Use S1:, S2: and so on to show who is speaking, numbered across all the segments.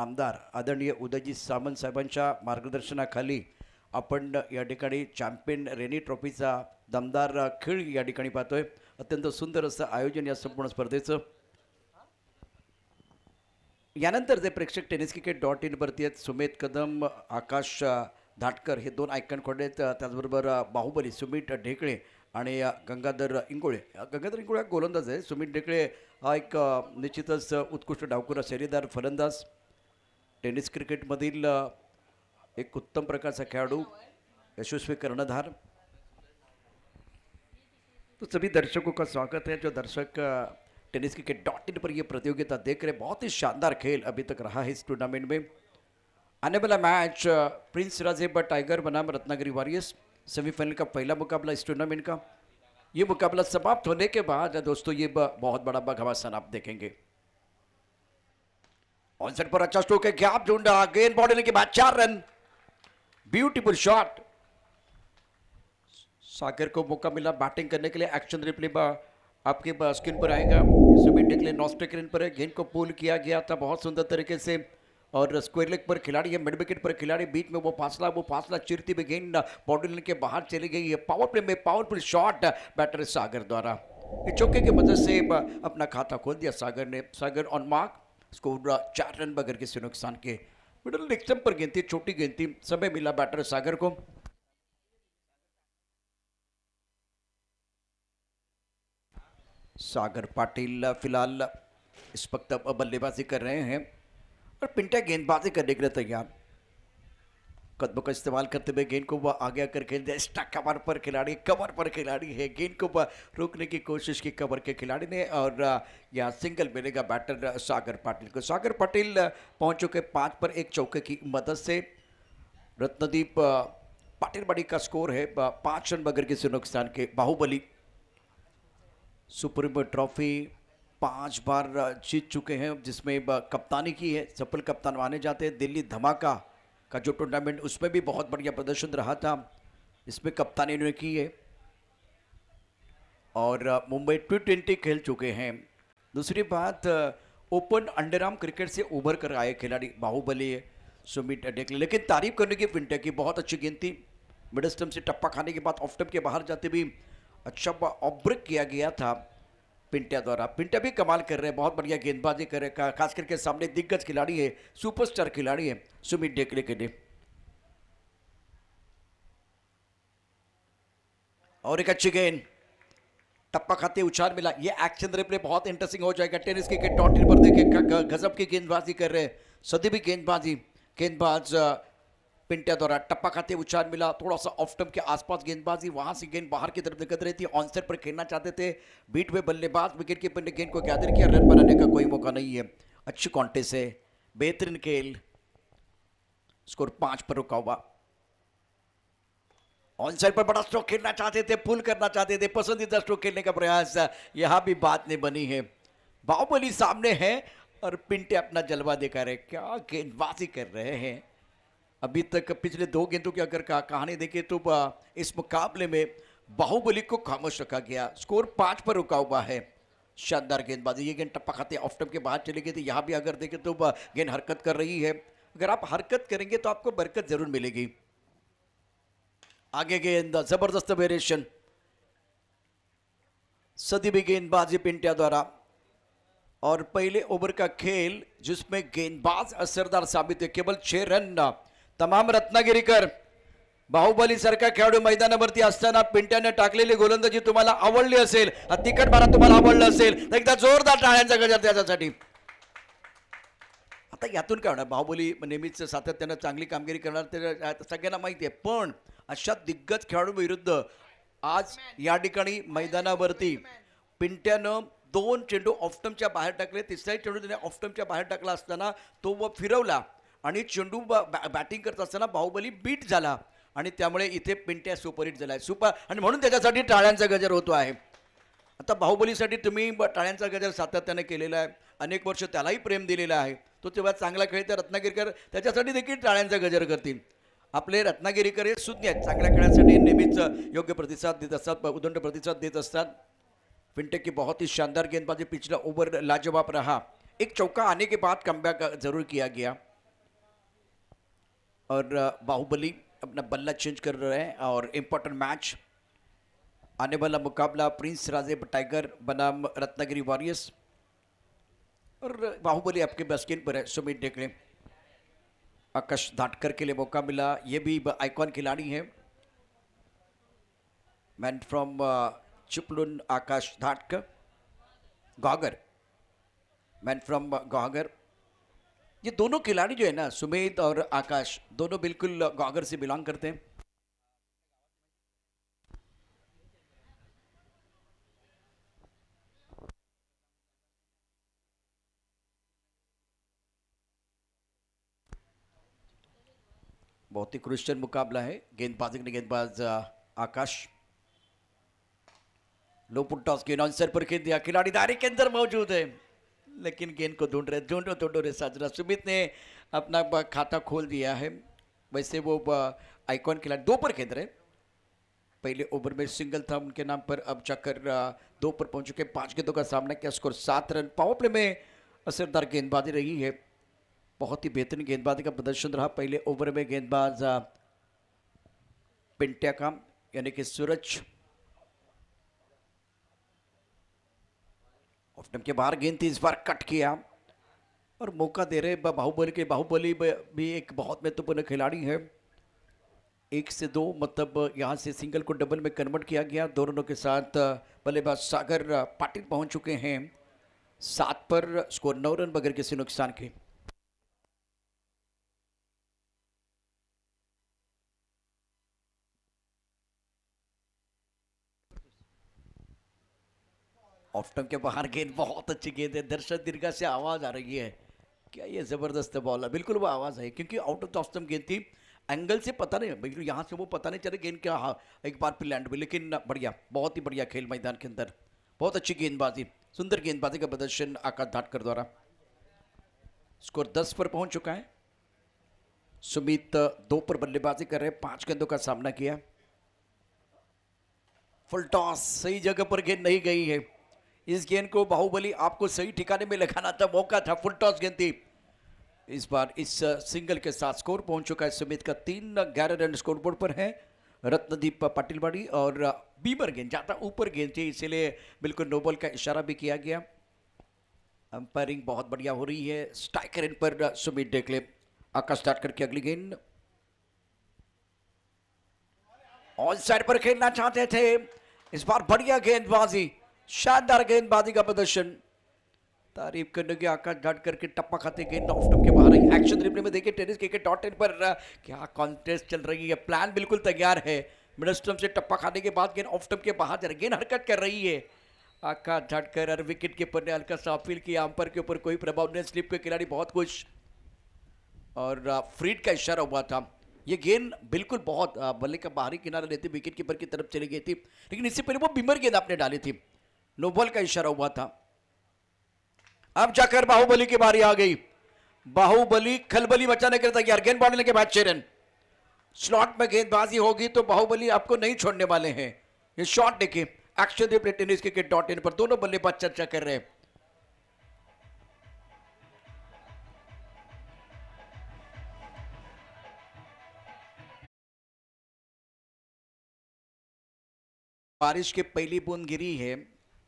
S1: आमदार आदरणीय उदयजी सामंत साहेबांच्या मार्गदर्शनाखाली आपण या ठिकाणी चॅम्पियन रेनी ट्रॉफीचा दमदार खेळ या ठिकाणी पाहतोय। अत्यंत सुंदर असं आयोजन या संपूर्ण स्पर्धेचं। यानंतर जे प्रेक्षक टेनिस क्रिकेट .in वरती आहेत, सुमित कदम, आकाश धाटकर हे दोन आयकॉन खोडे आहेत। त्याचबरोबर बाहुबली सुमित ढेकळे आणि गंगाधर इंगोळे। गंगाधर इंगोळे गोलंदाज आहे, सुमित ढेकळे हा एक निश्चितच उत्कृष्ट डावखुरा शैलीदार फलंदाज, टेनिस क्रिकेटमधील एक उत्तम प्रकारचा खेळाडू, यशस्वी कर्णधार। तो सभी दर्शकों का स्वागत है जो दर्शक टेनिस क्रिकेट .in पर ये प्रतियोगिता देख रहे। बहुत ही शानदार खेल अभी तक रहा है इस टूर्नामेंट में। आने वाला मैच प्रिंस राजेबा टाइगर बनाम रत्नागिरी वॉरियर्स, सेमीफाइनल का पहला मुकाबला इस टूर्नामेंट का। ये मुकाबला समाप्त होने के बाद दोस्तों ये बहुत बड़ा घमासान आप देखेंगे। ऑन सेट पर अच्छा स्ट्रोक है, गैप ढूंढा, गेंद बॉडी के बाद 4 रन, ब्यूटीफुल शॉट। सागर को मौका मिला बैटिंग करने के लिए। एक्शन रिप्ले आपके स्क्रीन पर आएगा। सुमित ढेकले नॉस्ट्रिक रन पर है, गेंद को पुल किया गया था बहुत सुंदर तरीके से और स्क्वायर लेग पर खिलाड़ी है, मिड विकेट पर खिलाड़ी, बीच में वो फासला चिरती हुई गेंद बॉडी लाइन के बाहर चली गई है। पावर प्ले में पावरफुल शॉट बैटर सागर द्वारा, इस चौके की मदद से अपना खाता खोल दिया सागर ने। सागर ऑन मार्क, स्कोर 4 रन बगैर किसी नुकसान के। मिडल लेग स्टंप पर गेंद थी, छोटी गेंद थी, समय मिला बैटर सागर को। सागर पाटिल फिलहाल इस वक्त बल्लेबाजी कर रहे हैं और पिंटा गेंदबाजी करने के लिए तैयार। कदमों का इस्तेमाल करते हुए गेंद को वह आगे आकर खेल दिया। स्टक कवर पर खिलाड़ी है, गेंद को रोकने की कोशिश की कवर के खिलाड़ी ने और यहाँ सिंगल मिलेगा बैटर सागर पाटिल को। सागर पाटिल पहुंच चुके 5 पर 1 चौके की मदद से। रत्नदीप पाटिल बड़ी का स्कोर है 5 रन बगैर किसी नुकसान के। बाहुबली सुप्रीम ट्रॉफी 5 बार जीत चुके हैं, जिसमें कप्तानी की है, सफल कप्तान माने जाते हैं। दिल्ली धमाका का जो टूर्नामेंट उसमें भी बहुत बढ़िया प्रदर्शन रहा था, इसमें कप्तानी उन्होंने की है और मुंबई T20 खेल चुके हैं। दूसरी बात, ओपन अंडरआर्म क्रिकेट से उभर कर आए खिलाड़ी बाहुबली सुमित ढेकले। लेकिन तारीफ करने की पिंटे की बहुत अच्छी गेंद थी, मिड स्टंप से टप्पा खाने के बाद ऑफ स्टंप के बाहर जाते भी अच्छा ऑफ ब्रेक किया गया था पिंटा द्वारा। पिंटा भी कमाल कर रहे हैं, बहुत बढ़िया गेंदबाजी कर रहे हैं, खास करके सामने दिग्गज खिलाड़ी है, सुपरस्टार खिलाड़ी है सुमित ढेकले के लिए। और एक अच्छी गेंद, टप्पा खाते उछाल मिला। ये एक्शन रिप्ले बहुत इंटरेस्टिंग हो जाएगा। टेनिस क्रिकेट .in पर देखिए गजब की गेंदबाजी कर रहे हैं, सदी भी गेंदबाज पिंटा द्वारा। टप्पा खाते उछाल मिला, थोड़ा सा ऑफ स्टंप के आसपास गेंदबाजी, वहां से गेंद बाहर की तरफ निकल रही थी। ऑनसेट पर खेलना चाहते थे बीट में बल्लेबाज, विकेट कीपर ने गेंद को गैदर किया, रन बनाने का कोई मौका नहीं है। अच्छी कॉन्टेस्ट है, बेहतरीन खेल, स्कोर 5 पर रुका हुआ। ऑनसाइड पर बड़ा स्ट्रोक खेलना चाहते थे, पुल करना चाहते थे, पसंदीदा स्ट्रोक खेलने का प्रयास, यहां भी बात नहीं बनी है। बाहुबली सामने है और पिंटे अपना जलवा दिखा रहे, क्या गेंदबाजी कर रहे हैं। अभी तक पिछले 2 गेंदों की अगर कहानी देखें तो इस मुकाबले में बाहुबली को खामोश रखा गया। स्कोर 5 पर रुका हुआ है। शानदार गेंदबाजी, ये गेंद टप्पा खाते ऑफ स्टंप के बाहर चली गई थी। यहाँ भी अगर देखें तो गेंद हरकत कर रही है। अगर आप हरकत करेंगे तो आपको बरकत जरूर मिलेगी। आगे गेंद, जबरदस्त वेरिएशन, सदी भी गेंदबाजी पिंटिया द्वारा और पहले ओवर का खेल जिसमें गेंदबाज असरदार साबित है। केवल 6 रन तमाम रत्नागिरीकर बाहुबली सारखा खेळाडू मैदानावरती असताना पिंट्याने टाकलेली गोलंदाजी तुम्हाला आवडली असेल, तिखट मारा तुम्हाला आवडलं असेल तर एकदा जोरदार टाळ्यांचा गजर त्याच्यासाठी। आता यातून काय होणार, बाहुबली नेहमीच सातत्याने चांगली कामगिरी करणार ते सगळ्यांना माहिती आहे, पण अशा दिग्गज खेळाडू विरुद्ध आज या ठिकाणी मैदानावरती पिंट्यानं 2 चेंडू ऑफ स्टंपच्या बाहेर टाकले। तिसरा चेंडू त्याने ऑफ स्टंपच्या बाहेर टाकला असताना तो फिरवला आणि चेंडू बॅटिंग करत असताना बाहुबली बीट झाला आणि त्यामुळे इथे पिंट्या सुपरहिट झालाय, सुपर, आणि म्हणून त्याच्यासाठी टाळ्यांचा गजर होतो आहे। आता बाहुबलीसाठी तुम्ही टाळ्यांचा गजर सातत्याने केलेला आहे, अनेक वर्ष त्यालाही प्रेम दिलेलं आहे, तो तेव्हा चांगला खेळता रत्नागिरीकर त्याच्यासाठी देखील टाळ्यांचा गजर करतील। आपले रत्नागिरीकर हे सुज्ञ आहेत, चांगल्या खेळासाठी नेहमीच योग्य प्रतिसाद देत असतात, उदंड प्रतिसाद देत असतात। पिंटे की बहुत ही शानदार गेंदबाजी, पिछला ओवर लाजवाब रहा। एक चौका आने के बाद कमबैक जरूर किया गया। और बाहुबली अपना बल्ला चेंज कर रहे हैं और इम्पोर्टेंट मैच आने वाला मुकाबला प्रिंस राजेब टाइगर बनाम रत्नागिरी वॉरियर्स और बाहुबली आपके बस्किन पर है। सुमित डेकड़े आकाश धाटकर के लिए मौका मिला, ये भी आइकॉन खिलाड़ी है। Man from Chiplun Akash Dhatkar, Guhagar man from Guhagar. ये दोनों खिलाड़ी जो है ना, सुमित और आकाश, दोनों बिल्कुल गौगर से बिलोंग करते हैं। बहुत ही क्रिश्चियन मुकाबला है। गेंदबाजी के गेंदबाज आकाश, लो पुट टॉस गेंद आंसर पर खेल दिया, खिलाड़ी दायरे के अंदर मौजूद है लेकिन गेंद को ढूंढ रहे साजरा। सुमित ने अपना खाता खोल दिया है। वैसे वो आइकॉन खिलाड़ी 2 पर खेल रहे, पहले ओवर में सिंगल था उनके नाम पर, अब जाकर 2 पर पहुंच चुके। 5 गेंदों का सामना किया, स्कोर 7 रन। पावर प्ले में असरदार गेंदबाजी रही है, बहुत ही बेहतरीन गेंदबाजी का प्रदर्शन रहा। पहले ओवर में गेंदबाज पिंट्या का यानी कि सूरज ऑफ स्टंप के बाहर गेंद थी, इस बार कट किया और मौका दे रहे बाहुबली के। बाहुबली भी एक बहुत महत्वपूर्ण खिलाड़ी है। 1 से 2 मतलब यहाँ से सिंगल को डबल में कन्वर्ट किया गया। 2 रनों के साथ बल्लेबाज सागर पाटिल पहुंच चुके हैं। 7 पर स्कोर 9 रन बगैर किसी नुकसान के। ऑफ स्टंप के बाहर गेंद, बहुत अच्छी गेंद है। दर्शक दीर्घा से आवाज आ रही है, क्या ये जबरदस्त बॉल है। बिल्कुल वो आवाज है क्योंकि out of the off stump गेंद थी, एंगल से पता नहीं, बिल्कुल यहाँ से वो पता नहीं चले गेंद क्या। हाँ, एक बार फिर लैंड हुई, लेकिन बढ़िया, बहुत ही बढ़िया खेल मैदान के अंदर, बहुत अच्छी गेंदबाजी, सुंदर गेंदबाजी का प्रदर्शन आकाश धाटकर द्वारा। स्कोर 10 पर पहुंच चुका है। सुमित 2 पर बल्लेबाजी कर रहे हैं, 5 गेंदों का सामना किया। फुल टॉस, सही जगह पर गेंद नहीं गई है। इस गेंद को बाहुबली आपको सही ठिकाने में लगाना था, मौका था, फुल टॉस गेंद थी। इस बार इस सिंगल के साथ स्कोर पहुंच चुका है सुमित का 3-11 रन स्कोरबोर्ड पर है। रत्नदीप पाटिलवाड़ी और बीमर गेंद ज्यादा ऊपर गेंद थी, इसीलिए बिल्कुल नो बॉल का इशारा भी किया गया। अंपायरिंग बहुत बढ़िया हो रही है। स्ट्राइकर इन पर सुमित डेकले। आकाश स्टार्ट करके अगली गेंद ऑन साइड पर खेलना चाहते थे, इस बार बढ़िया गेंदबाजी, शानदार गेंदबाजी का प्रदर्शन, तारीफ करने की। आकाश घाट करके टप्पा खाते गेंद ऑफ स्टंप के बाहर आई। एक्शन रिप्ले में देखिए टेनिस क्रिकेट .in पर क्या कॉन्टेस्ट चल रही है। प्लान बिल्कुल तैयार है। मिड स्टंप से टप्पा खाने के बाद गेंद ऑफ स्टंप के बाहर जा रही, गेंद हरकत कर रही है। आकाश झाटकर और विकेट कीपर ने हल्का सा अपील किया, अंपायर के ऊपर कोई प्रभाव नहीं। स्लिप के खिलाड़ी बहुत खुश और फ्रीड का इशारा हुआ था। ये गेंद बिल्कुल बहुत बल्ले का बाहरी किनारा लेते विकेट कीपर की तरफ चली गई थी, लेकिन इससे पहले वो बिमर गेंद आपने डाली थी, नो बॉल का इशारा हुआ था। अब जाकर बाहुबली की बारी आ गई। बाहुबली खलबली मचाने के लिए तैयार, गेंद बांधने के बाद 6 रन। स्लॉट में गेंदबाजी होगी तो बाहुबली आपको नहीं छोड़ने वाले हैं। ये शॉट देखिए, action replay tennis cricket .in पर दोनों बल्लेबाज चर्चा कर रहे हैं। बारिश की पहली बूंद गिरी है,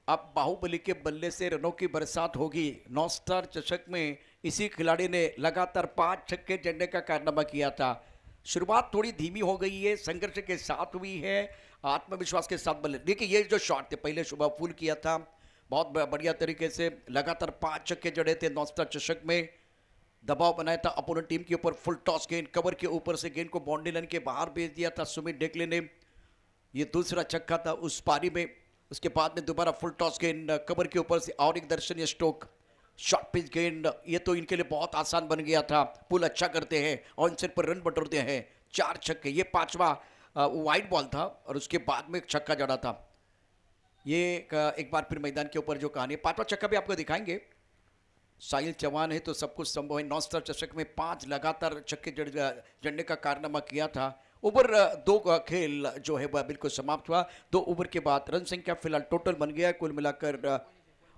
S1: अब बाहुबली के बल्ले से रनों की बरसात होगी। 9 स्टार चषक में इसी खिलाड़ी ने लगातार 5 छक्के जड़ने का कारनामा किया था। शुरुआत थोड़ी धीमी हो गई है, संघर्ष के साथ हुई है, आत्मविश्वास के साथ बल्ले। देखिए ये जो शॉट थे, पहले शुभा फूल किया था, बहुत बढ़िया तरीके से लगातार 5 छक्के जड़े थे। 9 स्टार चषक में दबाव बनाया था अपोनेंट टीम के ऊपर। फुल टॉस गेंद कवर के ऊपर से गेंद को बाउंड्री लाइन के बाहर भेज दिया था सुमित डेकले ने। ये दूसरा छक्का था उस पारी में। उसके बाद में दोबारा फुल टॉस गेंद कवर के ऊपर से और एक दर्शनीय स्ट्रोक, शॉर्ट पिच गेंद। ये तो इनके लिए बहुत आसान बन गया था। पुल अच्छा करते हैं और इन पर रन बटोरते हैं। 4 छक्के, ये 5वां वाइड बॉल था और उसके बाद में एक छक्का जड़ा था। ये एक बार फिर मैदान के ऊपर जो कहानी, 5वां छक्का भी आपको दिखाएंगे। साहिल चौहान है तो सब कुछ संभव है। 9 स्टार चषक में 5 लगातार छक्के जड़ने का कारनामा किया था। ओवर 2 का खेल जो है वह बिल्कुल समाप्त हुआ। 2 ओवर के बाद रन संख्या फिलहाल टोटल बन गया, कुल मिलाकर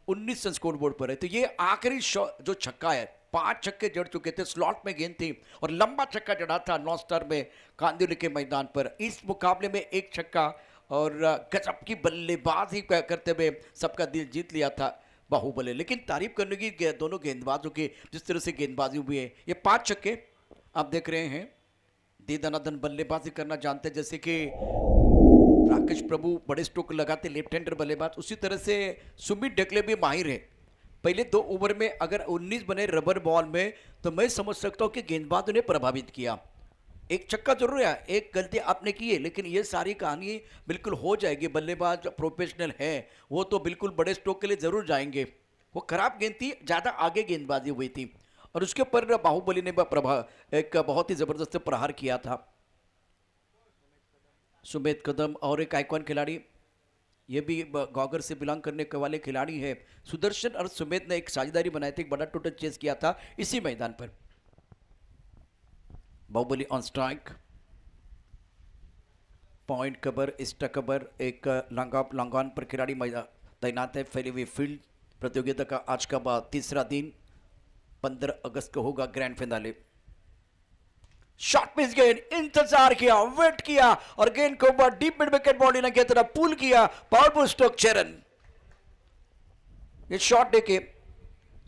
S1: 19 रन स्कोर बोर्ड पर है। तो ये आखिरी जो छक्का है 5 छक्के जड़ चुके थे, स्लॉट में गेंद थी और लंबा छक्का जड़ा था नॉर्थ स्टार में कांदिवली के मैदान पर। इस मुकाबले में एक छक्का और गजब की बल्लेबाजी करते हुए सबका दिल जीत लिया था बाहुबली। लेकिन तारीफ करने की दोनों गेंदबाजों की जिस तरह से गेंदबाजी हुई है, ये 5 छक्के आप देख रहे हैं। दी दनादन बल्लेबाजी करना जानते हैं, जैसे कि राकेश प्रभु बड़े स्ट्रोक लगाते लेफ्ट हैंडर बल्लेबाज, उसी तरह से सुमित ढेकले भी माहिर है। पहले 2 ओवर में अगर 19 बने रबर बॉल में तो मैं समझ सकता हूं कि गेंदबाजों ने प्रभावित किया। एक छक्का जरूर है, एक गलती आपने की है, लेकिन ये सारी कहानी बिल्कुल हो जाएगी। बल्लेबाज प्रोफेशनल है, वो तो बिल्कुल बड़े स्ट्रोक के लिए जरूर जाएंगे। वो खराब गेंद थी, ज़्यादा आगे गेंदबाजी हुई थी और उसके ऊपर बाहुबली ने एक बहुत ही जबरदस्त प्रहार किया था। सुमेध कदम और एक आइकॉन खिलाड़ी, ये भी गॉगर से बिलोंग करने के वाले खिलाड़ी है। सुदर्शन और सुमेध ने एक साझेदारी बनाई थी, एक बड़ा टोटल चेस किया था इसी मैदान पर। Bahubali on strike, point cover, stuck cover, एक लॉन्ग ऑन पर खिलाड़ी तैनात है। फैली हुई फील्ड प्रतियोगिता का आज का तीसरा दिन, 15 अगस्त को होगा ग्रैंड फिनाले। शॉट मिस गेंद, इंतजार किया, वेट किया और गेंद को डीप मिड विकेट बॉडी की तरफ पुल किया पावरफुल स्ट्रोक चरण। ये शॉट देखे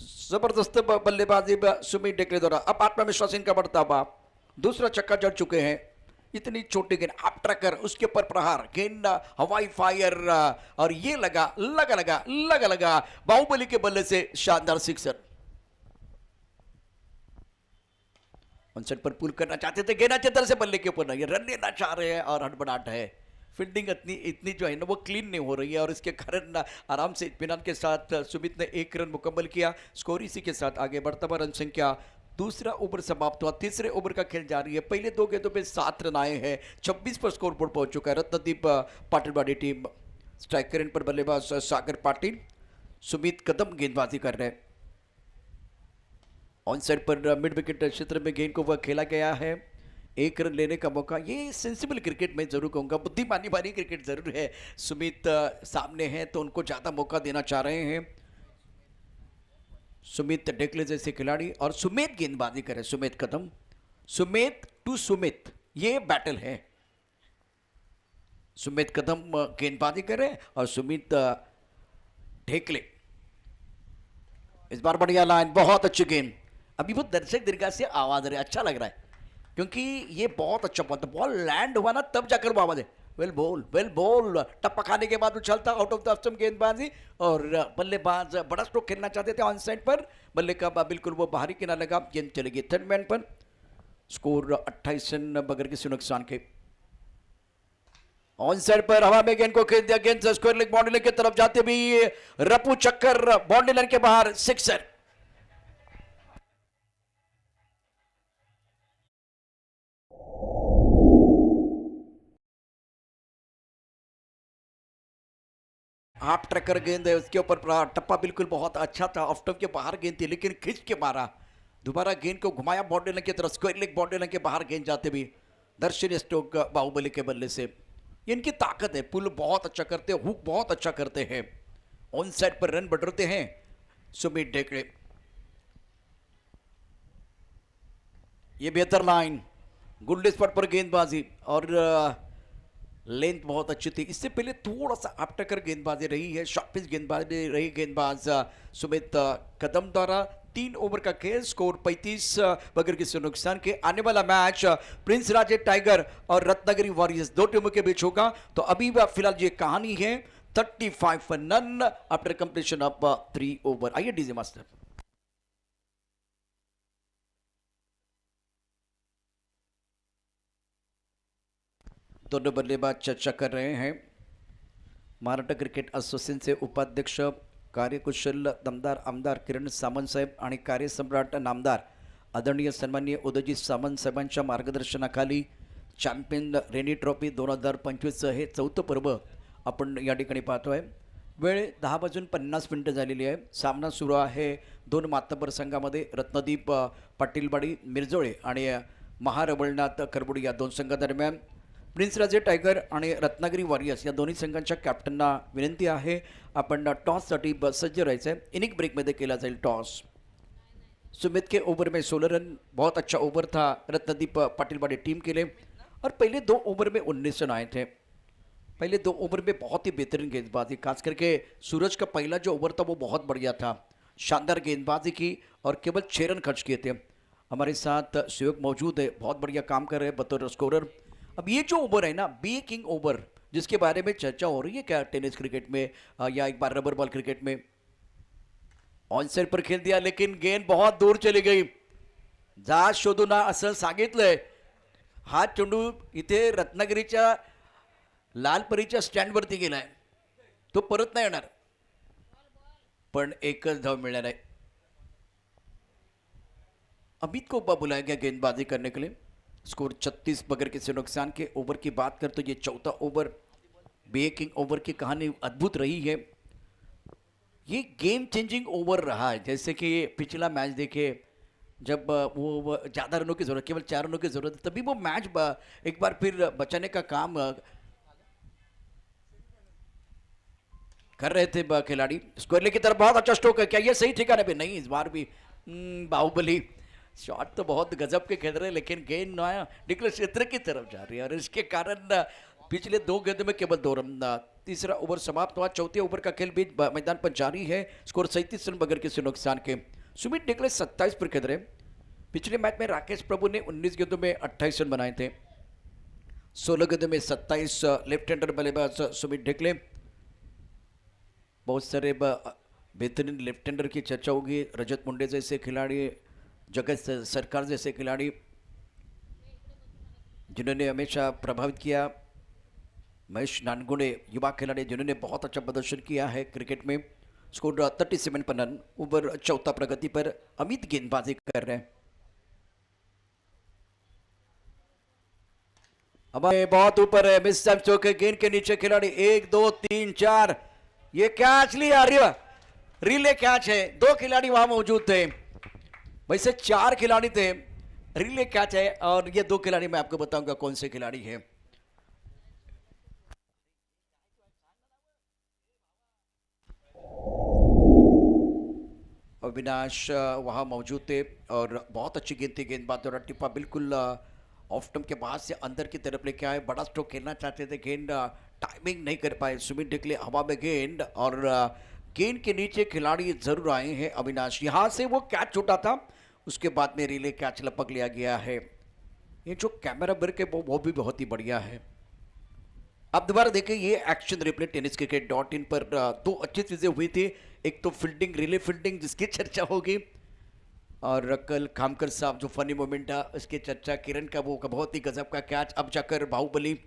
S1: जबरदस्त बल्लेबाजी सुमित ढेकले द्वारा। अब आत्मविश्वास इनका बढ़ता हुआ, दूसरा छक्का जड़ चुके हैं। इतनी छोटी गेंद, आप ट्रैकर, उसके ऊपर प्रहार, गेंद हवाई फायर और ये लगा बाहुबली के बल्ले से शानदार सिक्सर। सेट पर पुल करना चाहते थे, गेंद अच्छी तरह से बल्ले के ऊपर नहीं, रन लेना चाह रहे हैं और हड़बड़ाहट है। फील्डिंग इतनी जो है ना वो क्लीन नहीं हो रही है और इसके कारण आराम से इत्मीनान के साथ सुमित ने 1 रन मुकम्मल किया। स्कोर इसी के साथ आगे बढ़ता हुआ, रन संख्या दूसरा ओवर समाप्त हुआ, तीसरे ओवर का खेल जारी है। पहले 2 गेंदों पे 7 रन आए हैं, 26 पर स्कोर बोर्ड पहुंच चुका है। रत्नदीप पाटिल टीम, स्ट्राइकर इन पर बल्लेबाज सागर पाटिल, सुमित कदम गेंदबाजी कर रहे हैं। ऑन साइड पर मिड विकेट क्षेत्र में गेंद को वह खेला गया है, 1 रन लेने का मौका। ये सेंसिबल क्रिकेट में जरूर कहूँगा, बुद्धिमानी वाली क्रिकेट जरूर है। सुमित सामने हैं तो उनको ज़्यादा मौका देना चाह रहे हैं। सुमित ढेकले जैसे खिलाड़ी और सुमित गेंदबाजी करे, सुमित कदम, सुमित टू सुमित, ये बैटल है। सुमित कदम गेंदबाजी करे और सुमित ढेकले। इस बार बढ़िया लाइन, बहुत अच्छी गेंद। अभी वो दर्शक दीर्घा से आवाज आ रही है, अच्छा लग रहा है क्योंकि ये बहुत अच्छा बॉल लैंड हुआ ना तब जाकर वो आवाज है। वेल बॉल टप्पा खाने के बाद उछलता आउट ऑफ द स्टंप गेंदबाजी और बल्लेबाज बड़ा स्ट्रोक खेलना चाहते थे ऑन साइड पर, बल्ले का बिल्कुल वो बाहरी किनारा लगा, गेंद चलेगी थर्ड मैन पर। स्कोर 28 रन बगैर किसी नुकसान के। ऑन साइड पर हवा में गेंद को खेल दिया, गेंद स्क्वायर लेग बाउंड्री लाइन की तरफ जाते भी रपू चक्कर बाउंड्री लाइन के बाहर, सिक्सर। हाफ ट्रैकर गेंद है, उसके ऊपर टप्पा बिल्कुल बहुत अच्छा था, ऑफ टॉप के बाहर गेंद थी लेकिन खींच के मारा, दोबारा गेंद को घुमाया बाउंड्री लाइन की तरफ, स्क्वायर लेग बाउंड्री लाइन के बाहर गेंद जाते भी दर्शनीय स्ट्रोक बाहुबली के बल्ले से। इनकी ताकत है, पुल बहुत अच्छा करते हैं, हुक बहुत अच्छा करते हैं, ऑन साइड पर रन बढ़ते हैं सुमित ढेकले। ये बेहतर लाइन, गुड स्पॉट पर गेंदबाजी और लेंथ बहुत अच्छी थी। इससे पहले थोड़ा सा आप टक्कर गेंदबाजी रही है, शॉर्ट पिच गेंदबाजी रही गेंदबाज सुमित कदम द्वारा। 3 ओवर का खेल, स्कोर 35 बगैर किसी नुकसान के। आने वाला मैच प्रिंस राजे टाइगर और रत्नागिरी वॉरियर्स 2 टीमों के बीच होगा। तो अभी फिलहाल ये कहानी है 35 for none after completion of 3 over. आइए डीजे मास्टर। दोनों बल्लेबाज चर्चा कर रहे हैं। महाराष्ट्र क्रिकेट असोसिएशन से उपाध्यक्ष कार्यकुशल दमदार आमदार किरण सामंत साहेब आणि कार्यसम्राट नामदार आदरणीय सन्माननीय उदयजीत सामंत साहेबांच्या मार्गदर्शनाखाली चॅम्पियन रेनी ट्रॉफी 2025 हे 4थं पर्व आपण या ठिकाणी पाहतोय। वेळ 10:50 झालेली आहे। सामना सुरू आहे 2 मातबर संघामध्ये, रत्नदीप पाटीलवाडी मिरजोळे आणि महारवळनाथ करबुडी या 2 संघादरम्यान। प्रिन्स राजे टायगर आणि रत्नागिरी वॉरियर्स या दोन्ही संघांच्या कॅप्टनना विनंती आहे आपण टॉससाठी सज्ज राहायचं आहे। इनिंग ब्रेकमध्ये केला जाईल टॉस। सुमित के ओवर में 16 रन, बहुत अच्छा ओवर था रत्नदीप पाटिल वाली टीम के लिए। और पहले 2 ओवर में 19 रन आए थे। पहले 2 ओवर में बहुत ही बेहतरीन गेंदबाजी, खास करके सूरज का पहला जो ओवर था वो बहुत बढ़िया था, शानदार गेंदबाजी की और केवल 6 रन खर्च किए थे। हमारे साथ सहयोग मौजूद है, बहुत बढ़िया काम कर रहे हैं बतौर स्कोरर। अब ये जो ओवर है ना, बी किंग ओवर, जिसके बारे में चर्चा हो रही है क्या टेनिस क्रिकेट में या एक बार रबर बॉल क्रिकेट में, ऑन साइड पर खेल दिया लेकिन गेंद बहुत दूर चली गई। जा शोधू ना असं सांगितलंय। हा चेंडू इथे रत्नागिरीच्या लालपरीच्या स्टँडवरती गेलाय, तो परत नाही येणार, पण एकच धाव मिळणार आहे। अमित को बुलाया गया गेंदबाजी करने के लिए। स्कोर 36 बगैर किसी नुकसान के। ओवर की बात कर तो ये चौथा ओवर ब्रेकिंग ओवर की कहानी अद्भुत रही है। ये गेम चेंजिंग ओवर रहा है। जैसे कि पिछला मैच देखे, जब वो ज़्यादा रनों की ज़रूरत, केवल 4 रनों की ज़रूरत, तभी वो मैच एक बार फिर बचाने का काम कर रहे थे खिलाड़ी। स्क्वायरली की तरफ बहुत अच्छा स्ट्रोक है, क्या ये सही ठिकाने पे? नहीं, इस बार भी बाहुबली शॉट तो बहुत गजब के खेल रहे हैं, लेकिन गेंद निकले क्षेत्र की तरफ जा रही है और इसके कारण पिछले 2 गेंदों में केवल 2 रन। तीसरा ओवर समाप्त हुआ। चौथे ओवर का खेल भी मैदान पर जारी है। स्कोर 37 रन बगैर किसी नुकसान के। सुमित निकले 27 पर खेल रहे। पिछले मैच में राकेश प्रभु ने 19 गेंदों में 28 रन बनाए थे। 16 गेंदों में 27। लेफ्ट हैंडर बल्लेबाज सुमित ढिकले। बहुत सारे बेहतरीन लेफ्ट हैंडर की चर्चा होगी। रजत मुंडे जैसे खिलाड़ी, जगत सरकार जैसे खिलाड़ी, जिन्होंने हमेशा प्रभावित किया। महेश नानगुणे युवा खिलाड़ी जिन्होंने बहुत अच्छा प्रदर्शन किया है क्रिकेट में। स्कोर 37 पर रन। ओवर चौथा प्रगति पर। अमित गेंदबाजी कर रहे हैं। हमारे बहुत ऊपर है, मिस चौके गेंद के नीचे खिलाड़ी। 1 2 3 4 ये कैच लिया, रिले कैच है। 2 खिलाड़ी वहां मौजूद थे, वैसे 4 खिलाड़ी थे। रिले कैच है और ये 2 खिलाड़ी मैं आपको बताऊंगा कौन से खिलाड़ी हैं। अविनाश वहां मौजूद थे और बहुत अच्छी गेंद थी। गेंदबाज द्वारा टिप्पा बिल्कुल ऑफ स्टंप के बाद से अंदर की तरफ लेके आए। बड़ा स्ट्रोक खेलना चाहते थे, गेंद टाइमिंग नहीं कर पाए। सुमित ढिकले हवा में गेंद और गेंद के नीचे खिलाड़ी जरूर आए हैं अविनाश। यहाँ से वो कैच छूटा था, उसके बाद में रिले कैच लपक लिया गया है। ये जो कैमरा वर्क है वो भी बहुत ही बढ़िया है। अब दोबारा देखिए, ये एक्शन रिप्ले tenniscricket.in पर 2 अच्छी चीजें हुई थी। एक तो फील्डिंग, रिले फील्डिंग जिसकी चर्चा होगी, और कल खामकर साहब जो फनी मोमेंट था उसकी चर्चा। किरण का वो बहुत ही गजब का कैच। अब जाकर बाहुबली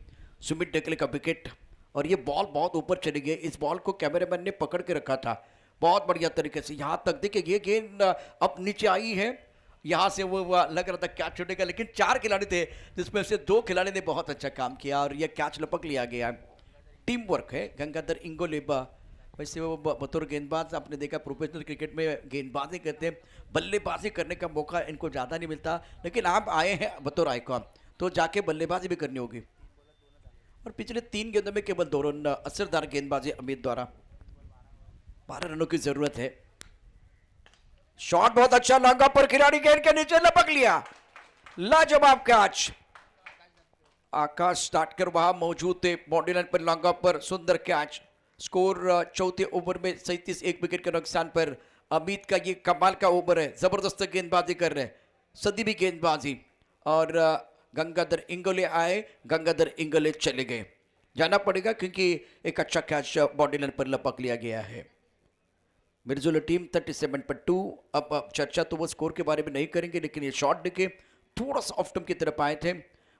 S1: सुमित ढिकले का विकेट, और ये बॉल बहुत ऊपर चली गई। इस बॉल को कैमरामैन ने पकड़ के रखा था बहुत बढ़िया तरीके से। यहाँ तक देखिए ये गेंद अब नीचे आई है, यहाँ से वो लग रहा था कैच छूटेगा, लेकिन 4 खिलाड़ी थे जिसमें से 2 खिलाड़ी ने बहुत अच्छा काम किया और यह कैच लपक लिया गया। टीम वर्क है। गंगाधर इंगोलेबा वैसे वो बतौर गेंदबाज आपने देखा प्रोफेशनल क्रिकेट में गेंदबाजी करते हैं, बल्लेबाजी करने का मौका इनको ज़्यादा नहीं मिलता, लेकिन आप आए हैं बतौर आइकॉन तो जाके बल्लेबाजी भी करनी होगी। और पिछले 3 गेंदों में केवल 2 रन। असरदार गेंदबाजी अमित द्वारा। 12 रनों की जरूरत है। शॉट बहुत अच्छा, लॉन्ग ऑफ पर खिलाड़ी गेंद के नीचे लपक लिया। लाजवाब कैच। आकाश स्टार्ट कर वहां मौजूद थे बाउंड्री लाइन पर, लॉन्ग ऑफ पर सुंदर कैच। स्कोर चौथे ओवर में 37, 1 विकेट के नुकसान पर। अमित का ये कमाल का ओवर है, जबरदस्त गेंदबाजी कर रहे हैं, सदी भी गेंदबाजी। और गंगाधर इंगोले आए, गंगाधर इंगोले चले गए, जाना पड़ेगा क्योंकि एक अच्छा कैच बाउंड्री लाइन पर लपक लिया गया है। मिर्जुल टीम 37 पर 2। अब चर्चा तो वो स्कोर के बारे में नहीं करेंगे, लेकिन ये शॉट देखे थोड़ा सा ऑफ स्टंप की तरफ आए थे।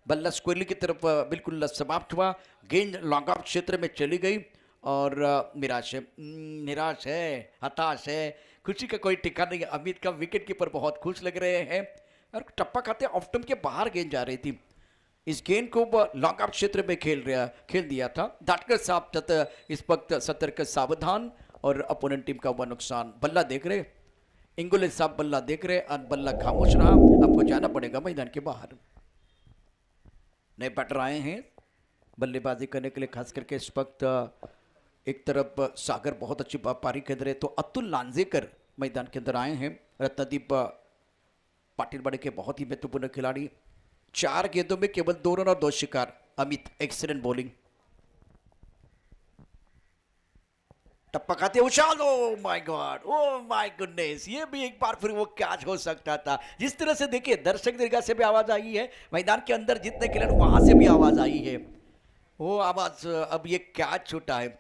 S1: बल्ला स्क्वायरली की तरफ बिल्कुल समाप्त हुआ। गेंद लॉन्ग ऑफ क्षेत्र में चली गई और निराश है, हताश है, खुशी का कोई ठिकाना नहीं। अमित का विकेट कीपर बहुत खुश लग रहे हैं और टप्पा खाते ऑफ स्टंप के बाहर गेंद जा रही थी। इस गेंद को लॉन्ग ऑफ क्षेत्र में खेल दिया था। दाटकर साहब इस वक्त सतर्क सावधान और अपोनेंट टीम का हुआ नुकसान। बल्ला देख रहे, इंगोले साहब बल्ला देख रहे और बल्ला खामोश रहा। आपको जाना पड़ेगा मैदान के बाहर। नए बैटर आए हैं बल्लेबाजी करने के लिए, खास करके इस वक्त एक तरफ सागर बहुत अच्छी पारी खेल रहे, तो अतुल लांजेकर मैदान के अंदर आए हैं। रत्नदीप पाटिलवाड़ी के बहुत ही महत्वपूर्ण खिलाड़ी। 4 गेंदों में केवल 2 रन और 2 शिकार। Amit excellent bowling. टप्पा खाते उछाल, oh my God, oh my goodness, ये भी एक बार फिर वो कैच हो सकता था। जिस तरह से देखिए दर्शक दीर्घा से भी आवाज आई है, मैदान के अंदर जितने खिलाड़ी वहां से भी आवाज आई है, वो आवाज अब ये कैच छूटा है।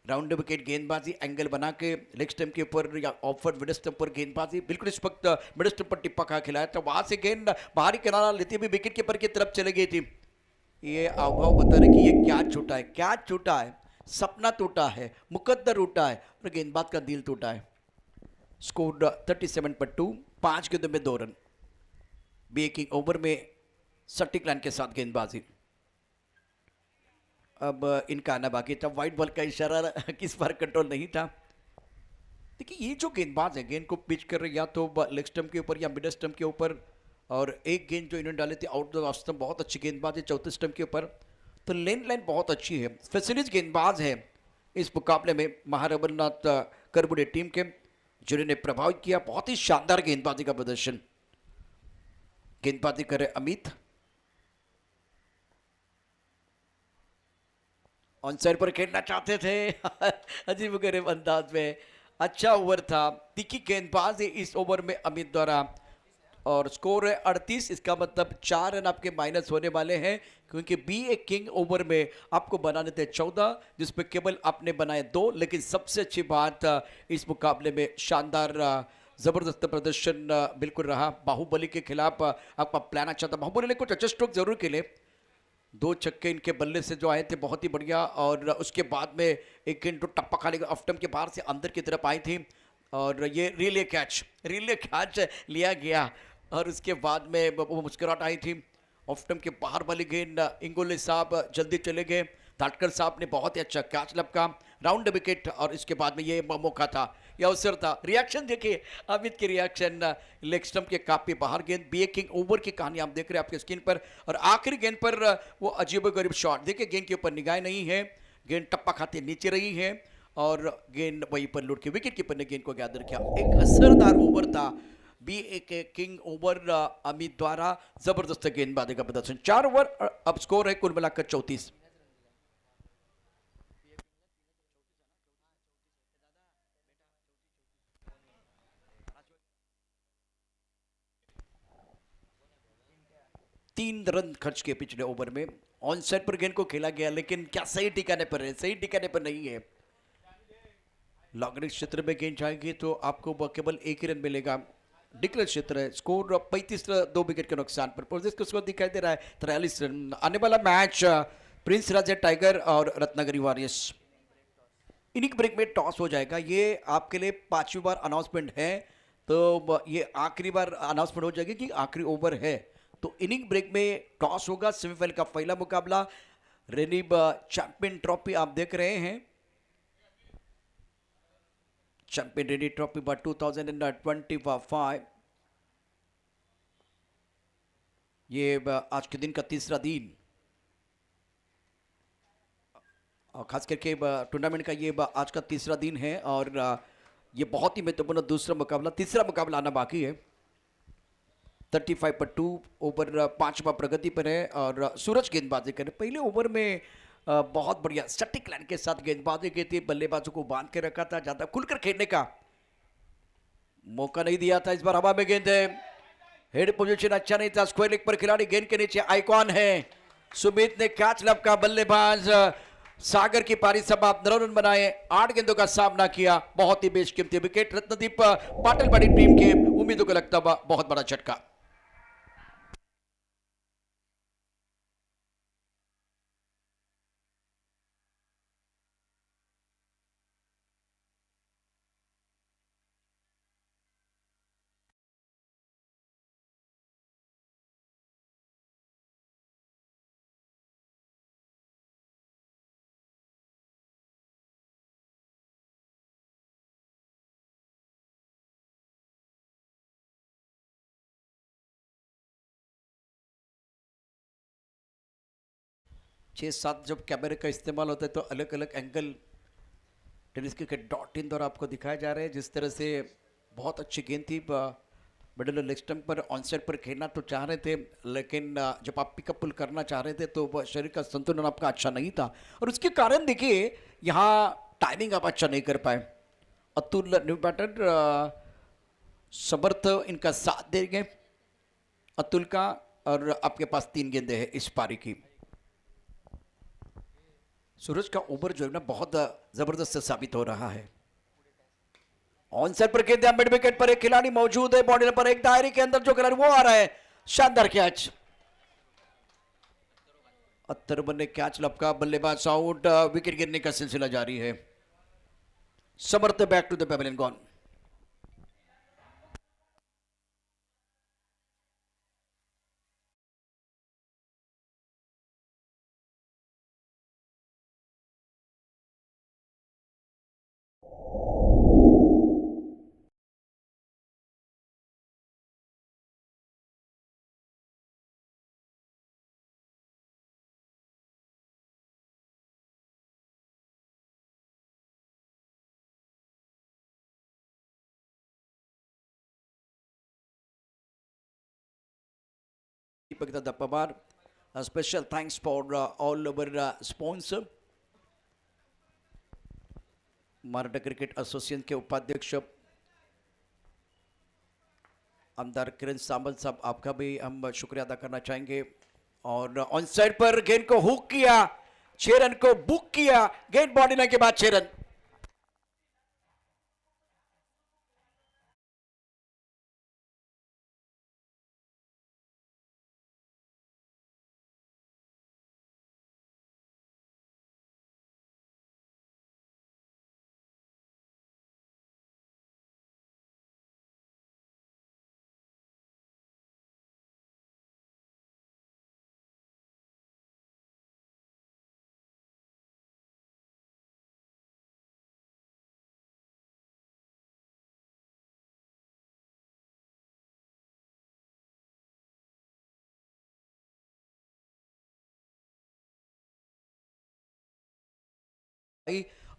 S1: राउंड विकेट गेंदबाजी एंगल बना के लेग स्टंप के ऊपर या ऑफर मिड स्टंप पर गेंदबाजी बिल्कुल इस वक्त मिड स्टंप पर टिप्पा खा खिलाया था, वहां से गेंद बाहरी किनारा लेती हुई विकेट कीपर की तरफ चली गई थी। ये अभाव बता रहे कि ये कैच छूटा है, कैच छूटा है, सपना टूटा है, मुकद्दर टूटा है और गेंदबाज का दिल टूटा है। स्कोर 37 पर 2, 5 गेंदों में 2 रन। बेकिंग ओवर में सटीक लाइन के साथ गेंदबाजी। अब इनका आना बाकी था। वाइट बॉल का इशारा किस बार कंट्रोल नहीं था। देखिए ये जो गेंदबाज है गेंद को पिच कर रहे या तो लेग स्टंप के ऊपर या मिड स्टंप के ऊपर, और एक गेंद जो इन्होंने डाली थी आउट द ऑफ स्टंप, बहुत अच्छी गेंदबाज है चौथे स्टंप के ऊपर। तो लेन लाइन बहुत अच्छी है, स्पेशलिस्ट गेंदबाज है इस मुकाबले में महारबरनाथ करबुडे टीम के, जिन्होंने प्रभावित किया। बहुत ही शानदार गेंदबाजी का प्रदर्शन। गेंदबाजी करे अमित, ऑन साइड पर खेलना चाहते थे अजीब गरीब अंदाज में। अच्छा ओवर था, तीखी गेंदबाज है इस ओवर में अमित द्वारा, और स्कोर है 38। इसका मतलब 4 रन आपके माइनस होने वाले हैं, क्योंकि बी ए किंग ओवर में आपको बनाने थे 14, जिसमें केवल आपने बनाए 2। लेकिन सबसे अच्छी बात इस मुकाबले में शानदार जबरदस्त प्रदर्शन बिल्कुल रहा। बाहुबली के खिलाफ आपका प्लान अच्छा था। बाहुबली ने कुछ अच्छे स्ट्रोक जरूर खेले, 2 छक्के इनके बल्ले से जो आए थे बहुत ही बढ़िया, और उसके बाद में एक गेंद जो टप्पा खाने ऑफ स्टंप के बाहर से अंदर की तरफ आई थी, और ये रिले कैच लिया गया, और उसके बाद में वो मुस्कुराहट आई थी। ऑफ स्टंप के बाहर वाली गेंद इंगोले साहब जल्दी चले गए, धाटकर साहब ने बहुत ही अच्छा कैच लपका, राउंड विकेट, और इसके बाद में ये मौका था, यह अवसर था। रिएक्शन देखिए अमित के रिएक्शन, लेग स्टंप के काफी बाहर गेंद। बी ए किंग ओवर की कहानी आप देख रहे हैं आपके स्क्रीन पर, और आखिरी गेंद पर वो अजीबोगरीब शॉट। देखिए गेंद के ऊपर निगाह नहीं है, गेंद टप्पा खाते नीचे रही है, और गेंद वहीं पर लुढ़ के विकेट कीपर ने गेंद को गैदर किया। एक असरदार ओवर था बी ए के किंग ओवर अमित द्वारा। जबरदस्त गेंदबाजी का प्रदर्शन। 4 ओवर, अब स्कोर है कुल मिलाकर 34। तीन रन खर्च किए पिछले ओवर में। ऑन साइड पर गेंद को खेला गया, लेकिन क्या सही ठिकाने पर है? सही ठिकाने पर नहीं है। लॉन्ग क्षेत्र में गेंद जाएगी तो आपको केवल 1 ही रन मिलेगा। डिक्लेयर क्षेत्र है। स्कोर 35 2 विकेट के नुकसान पर। जिसको स्कोर दिखाई दे रहा है 43 रन। आने वाला मैच प्रिंस राजा टाइगर और रत्नागिरी वॉरियर्स। इनिंग ब्रेक में टॉस हो जाएगा। ये आपके लिए 5वीं बार अनाउंसमेंट है, तो ये आखिरी बार अनाउंसमेंट हो जाएगी कि आखिरी ओवर है। तो इनिंग ब्रेक में टॉस होगा। सेमीफाइनल का पहला मुकाबला रेनिब चैंपियन ट्रॉफी आप देख रहे हैं। चैंपियन रेनी ट्रॉफी 2025। ये आज के दिन का तीसरा दिन, और खास करके टूर्नामेंट का ये आज का तीसरा दिन है, और ये बहुत ही महत्वपूर्ण दूसरा मुकाबला, तीसरा मुकाबला आना बाकी है। 35 पर 2 ओवर 5वां प्रगति पर है, और सूरज गेंदबाजी करे। पहले ओवर में बहुत बढ़िया सटीक लाइन के साथ गेंदबाजी की थी, बल्लेबाजों को बांध के रखा था, ज्यादा खुलकर खेलने का मौका नहीं दिया था। इस बार हवा में गेंद है, हेड पोजीशन अच्छा नहीं था। स्क्वायर लेग पर खिलाड़ी, गेंद के नीचे आइकॉन है। सुमित ने कैच लपका, बल्लेबाज सागर की पारी समाप्त, 9 रन बनाए, 8 गेंदों का सामना किया। बहुत ही बेशकीमती विकेट। रत्नदीप पाटिलवाड़ी टीम के उम्मीदों को लगता बहुत बड़ा झटका। छः सात जब कैमरे का इस्तेमाल होता है तो अलग अलग एंगल टेनिस क्रिकेट .in द्वारा आपको दिखाए जा रहे हैं। जिस तरह से बहुत अच्छी गेंद थी मिडिल लेग स्टंप पर ऑन साइड पर खेलना तो चाह रहे थे, लेकिन जब आप पिकअप पुल करना चाह रहे थे तो वह शरीर का संतुलन आपका अच्छा नहीं था, और उसके कारण देखिए यहाँ टाइमिंग आप अच्छा नहीं कर पाए। अतुल न्यू बैटर समर्थ इनका साथ देंगे अतुल का, और आपके पास 3 गेंदें हैं इस पारी की। सूरज का ओवर जो है ना बहुत जबरदस्त साबित हो रहा है। ऑन साइड पर गेंद, मिड विकेट पर एक खिलाड़ी मौजूद है, बॉडी नंबर 1 दायरे के अंदर जो खिलाड़ी वो आ रहा है, शानदार कैच। अत्तर ने कैच लपका, बल्लेबाज आउट, विकेट गिरने का सिलसिला जारी है। Samarth back to the pavilion gone. Deepak Pawar, a special thanks for all our sponsor. Maharashtra cricket association के उपाध्यक्ष आमदार किरण सामल साहब, आपका भी हम शुक्रिया अदा करना चाहेंगे। और ऑन साइड पर गेंद को हुक किया, 6 रन को बुक किया, गेंद बॉडी लाइन के बाद 6 रन।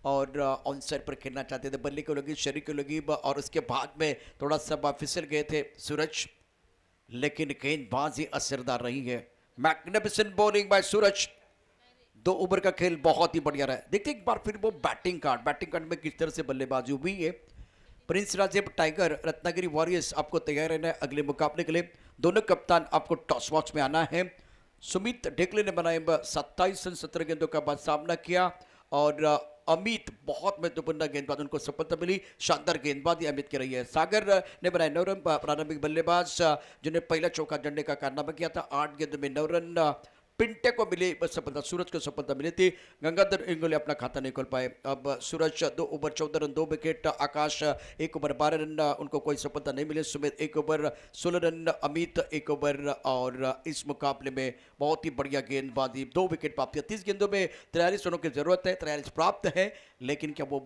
S1: और ऑन साइड पर खेलना चाहते थे, बल्ले को लगी, शरीर को लगी, और उसके बाद में थोड़ा सा फिसल गए थे सूरज, लेकिन गेंदबाजी असरदार रही है। मैग्निफिसेंट बॉलिंग बाय सूरज। 2 ओवर का खेल बहुत ही बढ़िया रहा है। देखते एक बार फिर वो बैटिंग कार्ड में किस तरह से बल्लेबाजी हुई है। प्रिंस राजेब टाइगर, रत्नागिरी वॉरियर्स आपको तैयार रहना है अगले मुकाबले के लिए। दोनों कप्तान आपको टॉस बॉक्स में आना है। सुमित ढेकले ने बनाए 27 रन 17 गेंदों का बाद सामना किया, और अमित बहुत महत्वपूर्ण गेंदबाज, उनको सफलता मिली। शानदार गेंदबाजी अमित की रही है। सागर ने बनाए 9 रन, प्रारंभिक बल्लेबाज जिन्हें पहला चौका जड़ने का कारनामा किया था। 8 गेंद में 9 रन पिंटे को मिली सफलता, सूरज को सफलता मिली थी। गंगाधर इंगोले अपना खाता नहीं खोल पाए। अब Suraj 2 over 14 run 2 wicket, Akash 1 over 12 run, उनको कोई सफलता नहीं मिली। Sumit 1 over 16 run, Amit 1 over, और इस मुकाबले में बहुत ही बढ़िया गेंदबाजी, 2 विकेट प्राप्त किया। 30 गेंदों में 43 रनों की जरूरत है, 43 प्राप्त है, लेकिन क्या वो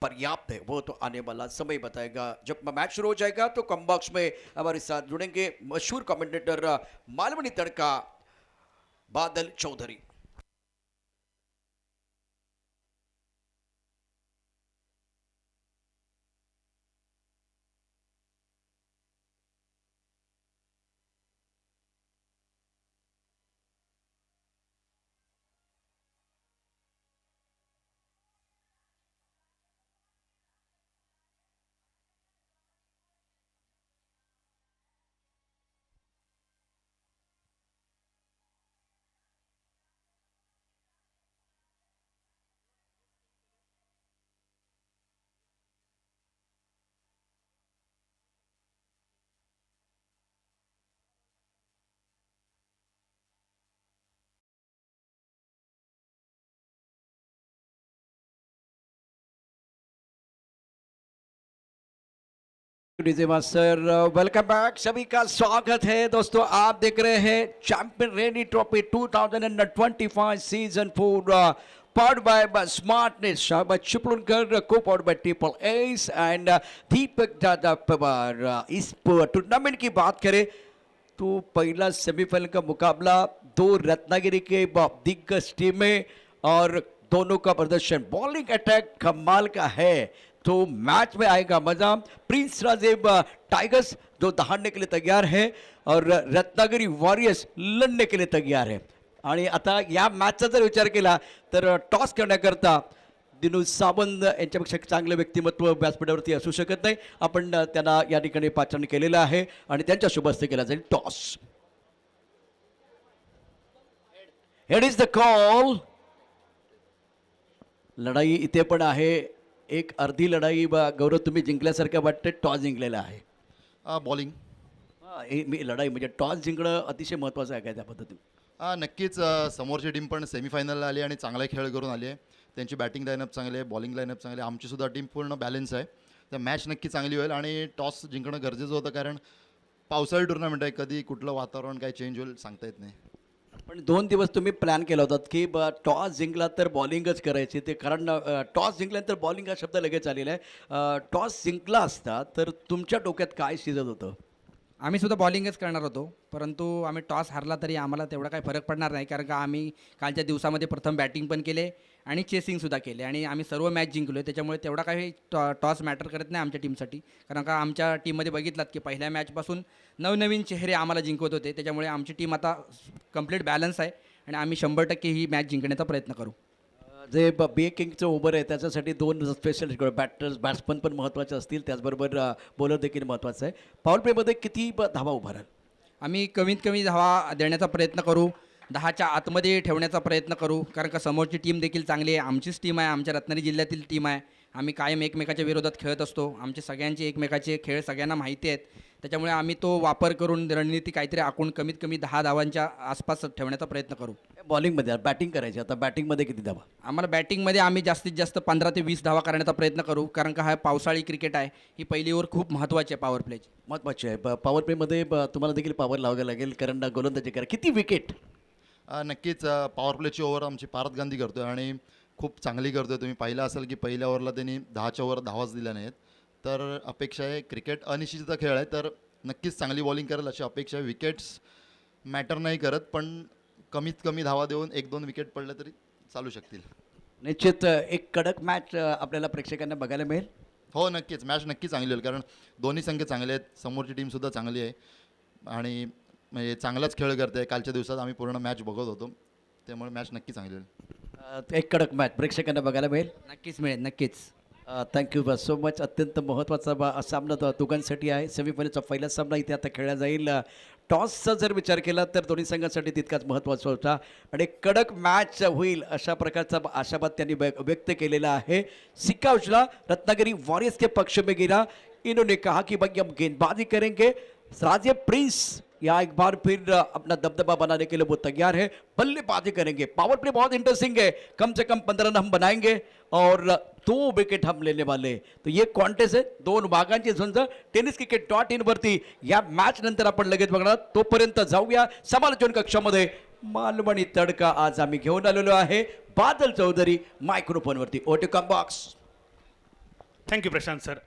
S1: पर्याप्त है, वो तो आने वाला समय बताएगा। जब मैच शुरू हो जाएगा तो कम बॉक्स में हमारे साथ जुड़ेंगे मशहूर कमेंटेटर मालवनी तड़का बादल चौधरी। सर वेलकम बैक, सभी का स्वागत है दोस्तों। आप देख रहे हैं champion rainy trophy 2025 season 4 powered by Smartness, by Chiplunkar, co-powered by Triple Ace and दीपक दादा पवार। इस टूर्नामेंट की बात करें तो पहला सेमीफाइनल का मुकाबला 2 रत्नागिरी के दिग्गज टीमें, और दोनों का प्रदर्शन बॉलिंग अटैक कमाल का है। तो मैच में आएगा मजा। प्रिंस राजेब टाइगर्स जो दहाड़ने के लिए तैयार है और रत्नागिरी वॉरियर्स लढणे के लिए तैयार है। आणि आता या मॅचचा जर विचार केला तर टॉस करण्याकरता दिनू सावंत यांच्यापेक्षा चांगलं व्यक्तिमत्व व्यासपीठावरती असू शकत नाही। आपण त्यांना या ठिकाणी पाचारण केलेलं आहे आणि त्यांच्या शुभ हस्ते केला जाईल toss. Head is the call. लढाई इथे पण आहे, एक अर्धी लढाई गौरव तुम्ही जिंकल्यासारखं वाटतं, टॉस जिंकलेला आहे।
S2: बॉलिंग
S1: मी लढाई म्हणजे टॉस जिंकणं अतिशय महत्त्वाचं आहे काय त्या पद्धतीने?
S2: नक्कीच समोरची टीम पण सेमीफायनलला आली आणि चांगला खेळ करून आली आहे। त्यांची बॅटिंग लाईनअप चांगली आहे, बॉलिंग लाईनअप चांगली आहे, आमचीसुद्धा टीम पूर्ण बॅलन्स आहे। तर मॅच नक्की चांगली होईल आणि टॉस जिंकणं गरजेचं होतं, कारण पावसाळी टुर्नामेंट आहे, कधी कुठलं वातावरण काय चेंज होईल सांगता येत नाही।
S1: पण 2 दिवस तुम्ही प्लॅन केला होता की टॉस जिंकला तर बॉलिंगच करायची, ते कारण टॉस जिंकल्यानंतर बॉलिंग हा शब्द लगेच आलेला आहे। टॉस जिंकला असता तर तुमच्या डोक्यात काय शिजत होतं?
S3: आम्ही सुद्धा बॉलिंगच करणार होतो, परंतु आम्ही टॉस हारला तरी आम्हाला तेवढा काही फरक पडणार नाही, कारण का आम्ही कालच्या दिवसामध्ये प्रथम बॅटिंग पण केले आणि चेसिंगसुद्धा केले आणि आम्ही सर्व मॅच जिंकलो आहे। त्याच्यामुळे तेवढा काही टॉस मॅटर करत नाही आमच्या टीमसाठी, कारण का आमच्या टीममध्ये बघितलात की पहिल्या मॅचपासून नवनवीन चेहरे आम्हाला जिंकवत होते। त्याच्यामुळे आमची टीम आता कंप्लीट बॅलन्स आहे आणि आम्ही 100% ही मॅच जिंकण्याचा प्रयत्न करू।
S1: जे बी किंगचं ओव्हर आहे त्याच्यासाठी 2 स्पेशल बॅट्समन पण महत्त्वाचे असतील, त्याचबरोबर बॉलर देखील महत्त्वाचं आहे। पॉवर प्लेमध्ये किती धावा उभाराल?
S3: आम्ही कमीत कमी धावा देण्याचा प्रयत्न करू, 10च्या आतमध्ये ठेवण्याचा प्रयत्न करू, कारण का समोरची टीम देखील चांगली आहे, आमचीच टीम आहे, आमच्या रत्नागिरी जिल्ह्यातील टीम आहे। आम्ही कायम एकमेकाच्या विरोधात खेळत असतो, आमचे सगळ्यांचे एकमेकाचे खेळ सगळ्यांना माहिती आहेत। त्याच्यामुळे आम्ही तो वापर करून रणनीती काहीतरी आखून कमीत कमी 10 धावांच्या आसपास ठेवण्याचा प्रयत्न करू।
S1: बॉलिंगमध्ये बॅटिंग करायची, आता बॅटिंगमध्ये किती धावा?
S3: आम्हाला बॅटिंगमध्ये आम्ही जास्तीत जास्त 15 ते 20 धावा करण्याचा प्रयत्न करू, कारण का हा पावसाळी क्रिकेट आहे, ही पहिली ओव्हर खूप महत्त्वाची आहे पॉवर प्लेची।
S1: महत्त्वाची आहे। पॉवर प्लेमध्ये तुम्हाला देखील पॉवर लावावी लागेल, कारण गोलंदाजी करा। किती विकेट?
S2: नक्कीच पॉवर प्लेची ओव्हर आमची पारत गांधी करतो आहे आणि खूप चांगली करतो आहे। तुम्ही पाहिलं असेल की पहिल्या ओव्हरला त्यांनी 10च्या वर धावाच दिल्या नाहीत, तर अपेक्षा आहे, क्रिकेट अनिश्चितचा खेळ आहे, तर नक्कीच चांगली बॉलिंग करेल अशी अपेक्षा आहे। विकेट्स मॅटर नाही करत, पण कमीत कमी धावा देऊन 1-2 विकेट पडले तरी चालू शकतील।
S1: निश्चित एक कडक मॅच आपल्याला प्रेक्षकांना बघायला मिळेल।
S2: हो नक्कीच, मॅच नक्की चांगली होईल, कारण दोन्ही संघ चांगले आहेत, समोरची टीमसुद्धा चांगली आहे आणि म्हणजे चांगलाच खेळ करते। कालच्या दिवसात आम्ही पूर्ण मॅच बघत होतो, त्यामुळे मॅच नक्की चांगली होईल।
S1: एक कडक मॅच प्रेक्षकांना बघायला मिळेल।
S3: नक्कीच मिळेल, नक्कीच।
S1: Thank you so much. अत्यंत महत्त्वाचा सामना दोघांसाठी आहे। सेमीफायनलचा पहिला सामना इथे आता खेळला जाईल। टॉसचा जर विचार केला तर दोन्ही संघांसाठी तितकाच महत्त्वाचा होता आणि कडक मॅच होईल अशा प्रकारचा आशावाद त्यांनी व्यक्त केलेला आहे। सिक्का उछला, रत्नागिरी वॉरियर्स के पक्ष में गिरा। इन्होंने कहा कि भाई हम गेंदबाजी करेंगे, राजे प्रिंस या एक बार फिर अपना दबदबा बनाने के लिए वो तैयार है, बल्लेबाजी करेंगे। पावर प्ले बहुत इंटरेस्टिंग है, कम से कम 15 रन हम बनाएंगे और 2 विकेट हम लेने वाले। तो ये कॉन्टेस्ट है, 2 भागांची झुंज। tenniscricket.in वरती या मॅच नंतर आपण लगेच बघणार। तोपर्यंत जाऊया समालोचन कक्षामध्ये। मालवणी तडका आज आम्ही घेऊन आलेलो आहे। बादल चौधरी मायक्रोफोन वरती। ओटे कम बॉक्स।
S4: थँक्यू प्रशांत सर।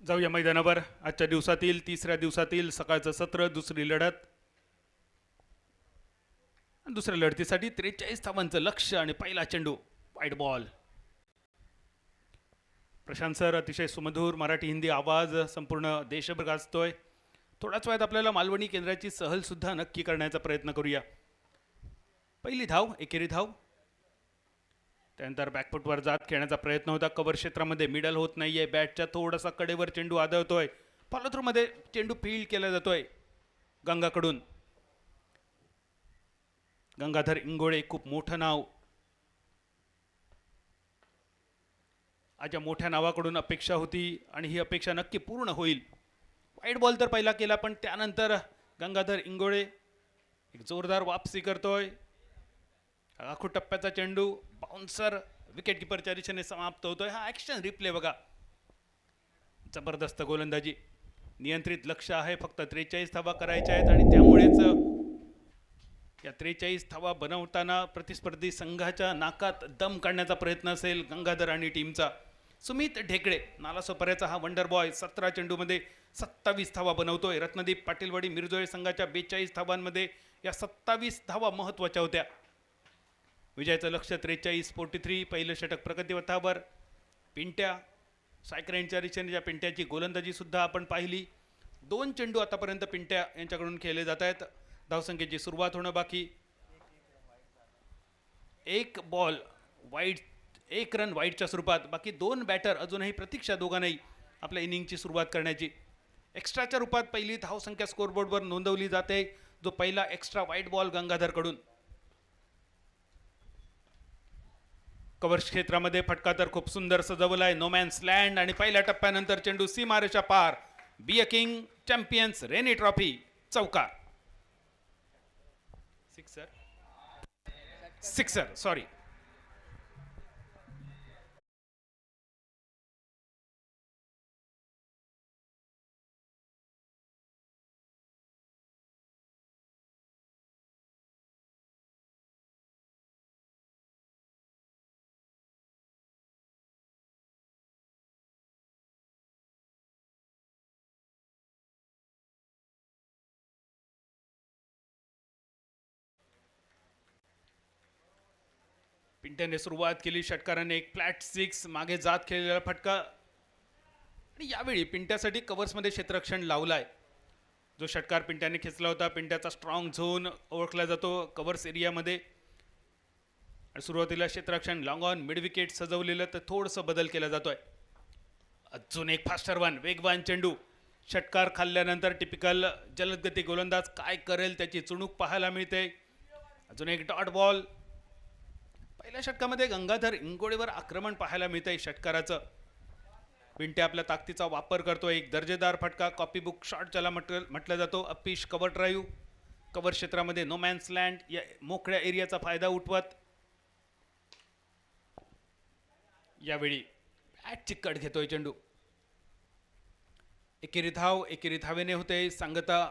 S4: जाऊया मैदानावर। आजच्या दिवसातील तिसऱ्या दिवसातील सकाळचं सत्र, दुसरी लढत। दुसऱ्या लढतीसाठी 43 धावांचं लक्ष्य आणि पहिला चेंडू, वाईट बॉल। प्रशांत सर, अतिशय सुमधूर मराठी हिंदी आवाज संपूर्ण देशभर गाजतोय। थोड्याच वेळात आपल्याला मालवणी केंद्राची सहल सुद्धा नक्की करण्याचा प्रयत्न करूया। पहिली धाव, एकेरी धाव। त्यानंतर बॅकफुटवर जात खेळण्याचा प्रयत्न होता, कव्हर क्षेत्रामध्ये मिडल होत नाहीये, बॅटच्या थोडासा कडेवर चेंडू आदळतोय, फॉलो थ्रू मध्ये चेंडू फील्ड केला जातोय गंगाकडून। गंगाधर इंगोळे, खूप मोठं नाव। आज या मोठ्या नावाकडून अपेक्षा होती आणि ही अपेक्षा नक्की पूर्ण होईल। वाईट बॉल तर पहिला केला, पण त्यानंतर गंगाधर इंगोळे एक जोरदार वापसी करतोय। आखू टप्प्याचा चेंडू बाउन्सर विकेट किपरच्या दिशेने समाप्त होतोय। हा ॲक्शन रिप्ले बघा, जबरदस्त गोलंदाजी, नियंत्रित लक्ष आहे, फक्त 43 धावा करायच्या आहेत आणि त्यामुळेच या 43 धावा बनवताना प्रतिस्पर्धी संघाच्या नाकात दम काढण्याचा प्रयत्न असेल गंगाधर आणि टीमचा। सुमित ढेकळे, नालासोपाऱ्याचा हा वंडर बॉय 17 चेंडूमध्ये 27 धावा बनवतोय। रत्नदीप पाटीलवाडी मिरजोळे संघाच्या 42 धावांमध्ये या 27 धावा महत्त्वाच्या होत्या। विजयाचं लक्ष्य 43-43, पहिलं षटक प्रगतीपथावर। पिंट्या सायकरेंच्या दिशेने ज्या पिंट्याची गोलंदाजी सुद्धा आपण पाहिली. 2 चेंडू आतापर्यंत पिंट्या यांच्याकडून खेळले जात आहेत. धावसंख्येची सुरुवात होणं बाकी. 1 बॉल वाईड, 1 रन वाईडच्या स्वरूपात. बाकी 2 बॅटर अजूनही प्रतीक्षा दोघांनाही आपल्या इनिंगची सुरुवात करण्याची. एक्स्ट्राच्या रूपात पहिली धावसंख्या स्कोरबोर्डवर नोंदवली जाते, जो पहिला एक्स्ट्रा वाईड बॉल गंगाधरकडून. कव्हर क्षेत्रामध्ये फटका तर खूप सुंदर सजवला आहे. नोमॅन्स लँड आणि पहिल्या टप्प्यानंतर चेंडू सीमारेषा पार. Be a king champions rainy trophy चौकार. Sixer sorry. पिंट्याने सुरुवात केली. षटकाराने एक फ्लॅट 6 मागे जात खेळलेला फटका. आणि यावेळी पिंट्यासाठी कव्हर्समध्ये क्षेत्ररक्षण लावलाय. जो षटकार पिंट्याने खेचला होता, पिंट्याचा स्ट्रॉंग झोन ओळखला जातो कव्हर्स एरियामध्ये. आणि सुरुवातीला क्षेत्ररक्षण लॉंग ऑन मिड विकेट सजवलेलं, तर थोडंसं बदल केला जातोय. अजून एक फास्टर वन, वेगवान चेंडू. षटकार खाल्ल्यानंतर टिपिकल जलदगती गोलंदाज काय करेल त्याची चुणूक पाहायला मिळते. अजून एक डॉट बॉल. पहिल्या षटकामध्ये गंगाधर इंगोडेवर आक्रमण पाहायला मिळतंय षटकाराचं. पिंट्या आपल्या ताकदीचा वापर करतो. एक दर्जेदार फटका, कॉपी बुक शॉट ज्याला म्हटलं जातो. Uppish cover drive. कव्हर क्षेत्रामध्ये नोमॅन्स लँड या मोकळ्या एरियाचा फायदा उठवत यावेळी बॅटची कट घेतोय चेंडू. एकेरी धावेने होते सांगता.